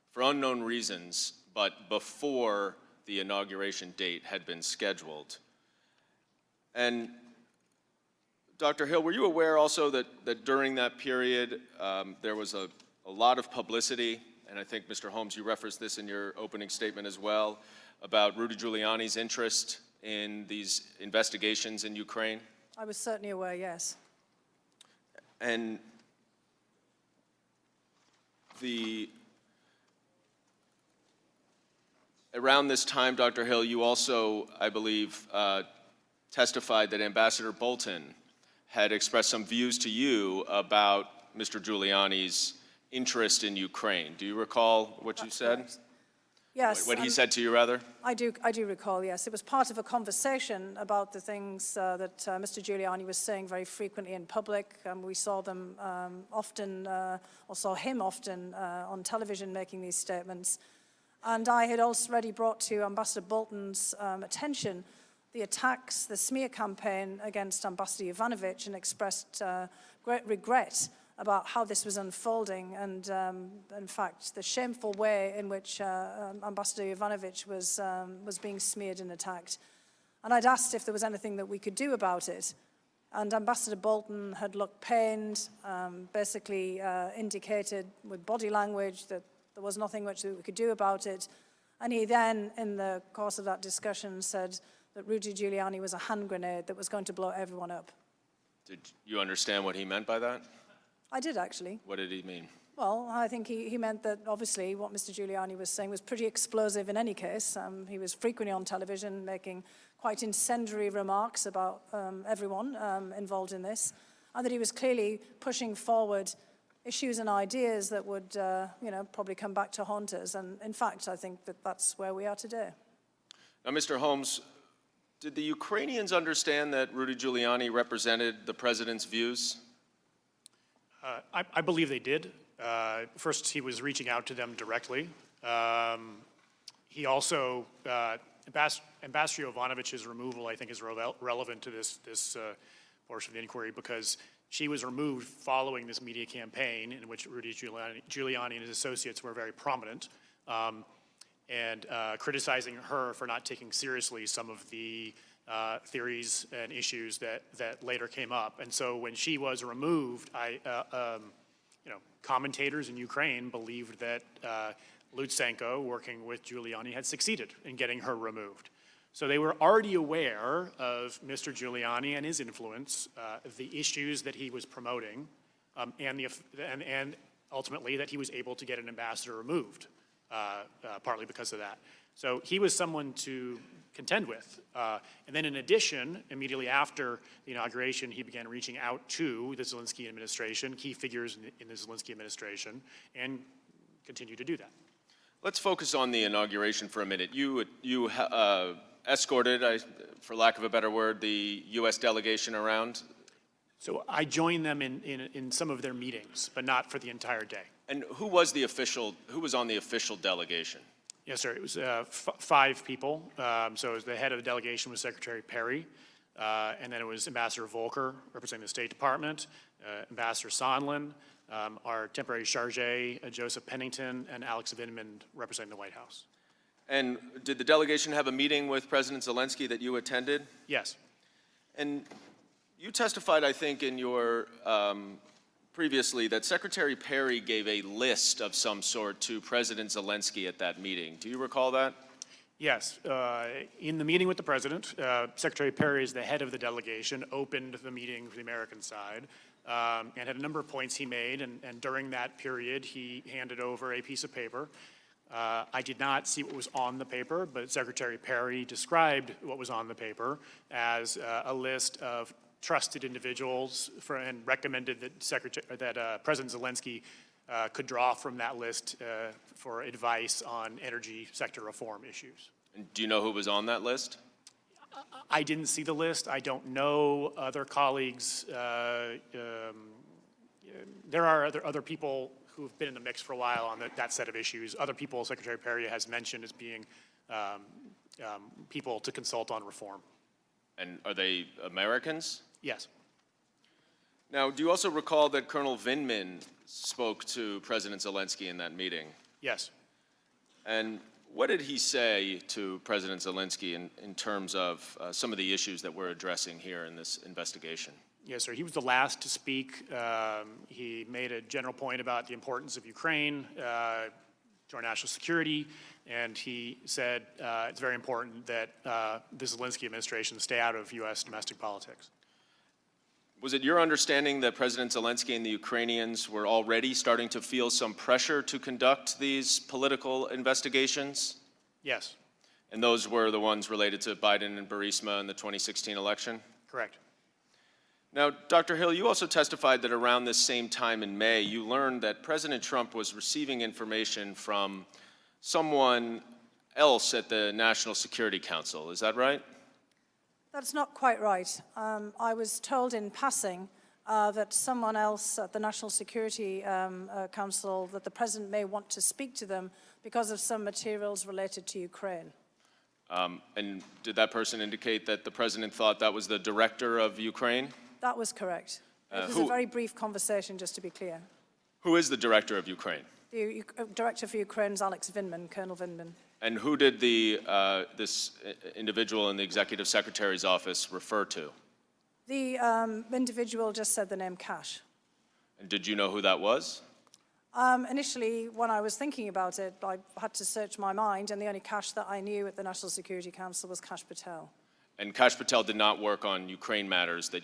for unknown reasons, but before the inauguration date had been scheduled. And Dr. Hill, were you aware also that during that period there was a lot of publicity, and I think, Mr. Holmes, you referenced this in your opening statement as well, about Rudy Giuliani's interest in these investigations in Ukraine? I was certainly aware, yes. And Around this time, Dr. Hill, you also, I believe, testified that Ambassador Bolton had expressed some views to you about Mr. Giuliani's interest in Ukraine. Do you recall what you said? Correct. Yes. What he said to you, rather? I do recall, yes. It was part of a conversation about the things that Mr. Giuliani was saying very frequently in public. We saw them often, or saw him often on television making these statements. And I had already brought to Ambassador Bolton's attention the attacks, the smear campaign against Ambassador Yovanovitch, and expressed great regret about how this was unfolding and, in fact, the shameful way in which Ambassador Yovanovitch was being smeared and attacked. And I'd asked if there was anything that we could do about it. And Ambassador Bolton had looked pained, basically indicated with body language that there was nothing much that we could do about it. And he then, in the course of that discussion, said that Rudy Giuliani was a hand grenade that was going to blow everyone up. Did you understand what he meant by that? I did, actually. What did he mean? Well, I think he meant that, obviously, what Mr. Giuliani was saying was pretty explosive in any case. He was frequently on television making quite incendiary remarks about everyone involved in this, and that he was clearly pushing forward issues and ideas that would, probably come back to haunt us. And, in fact, I think that that's where we are today. Now, Mr. Holmes, did the Ukrainians understand that Rudy Giuliani represented the president's views? I believe they did. First, he was reaching out to them directly. He also, Ambassador Yovanovitch's removal, I think, is relevant to this portion of the inquiry because she was removed following this media campaign in which Rudy Giuliani and his associates were very prominent, and criticizing her for not taking seriously some of the theories and issues that later came up. And so when she was removed, commentators in Ukraine believed that Lutsenko, working with Giuliani, had succeeded in getting her removed. So they were already aware of Mr. Giuliani and his influence, the issues that he was promoting, and ultimately that he was able to get an ambassador removed, partly because of that. So he was someone to contend with. And then in addition, immediately after the inauguration, he began reaching out to the Zelensky administration, key figures in the Zelensky administration, and continued to do that. Let's focus on the inauguration for a minute. You escorted, for lack of a better word, the U.S. delegation around. So I joined them in some of their meetings, but not for the entire day. And who was on the official delegation? Yes, sir. It was 5 people. So it was the head of the delegation was Secretary Perry, and then it was Ambassador Volker, representing the State Department, Ambassador Sondland, our temporary chargé, Joseph Pennington, and Alex Vindman, representing the White House. And did the delegation have a meeting with President Zelensky that you attended? Yes. And you testified, I think, in your previously that Secretary Perry gave a list of some sort to President Zelensky at that meeting. Do you recall that? Yes. In the meeting with the president, Secretary Perry, as the head of the delegation, opened the meeting for the American side and had a number of points he made. And during that period, he handed over a piece of paper. I did not see what was on the paper, but Secretary Perry described what was on the paper as a list of trusted individuals and recommended that President Zelensky could draw from that list for advice on energy sector reform issues. And do you know who was on that list? I didn't see the list. I don't know other colleagues. There are other people who've been in the mix for a while on that set of issues. Other people Secretary Perry has mentioned as being people to consult on reform. And are they Americans? Yes. Now, do you also recall that Colonel Vindman spoke to President Zelensky in that meeting? Yes. And what did he say to President Zelensky in terms of some of the issues that we're addressing here in this investigation? Yes, sir. He was the last to speak. He made a general point about the importance of Ukraine to our national security, and he said it's very important that the Zelensky administration stay out of U.S. domestic politics. Was it your understanding that President Zelensky and the Ukrainians were already starting to feel some pressure to conduct these political investigations? Yes. And those were the ones related to Biden and Burisma in the 2016 election? Correct. Now, Dr. Hill, you also testified that around this same time in May, you learned that President Trump was receiving information from someone else at the National Security Council. Is that right? That's not quite right. I was told in passing that someone else at the National Security Council, that the President may want to speak to them because of some materials related to Ukraine. And did that person indicate that the President thought that was the director of Ukraine? That was correct. It was a very brief conversation, just to be clear. Who is the director of Ukraine? The director for Ukraine is Alex Vindman, Colonel Vindman. And who did this individual in the executive secretary's office refer to? The individual just said the name Cash. And did you know who that was? Initially, when I was thinking about it, I had to search my mind, and the only Cash that I knew at the National Security Council was Kash Patel. And Kash Patel did not work on Ukraine matters that you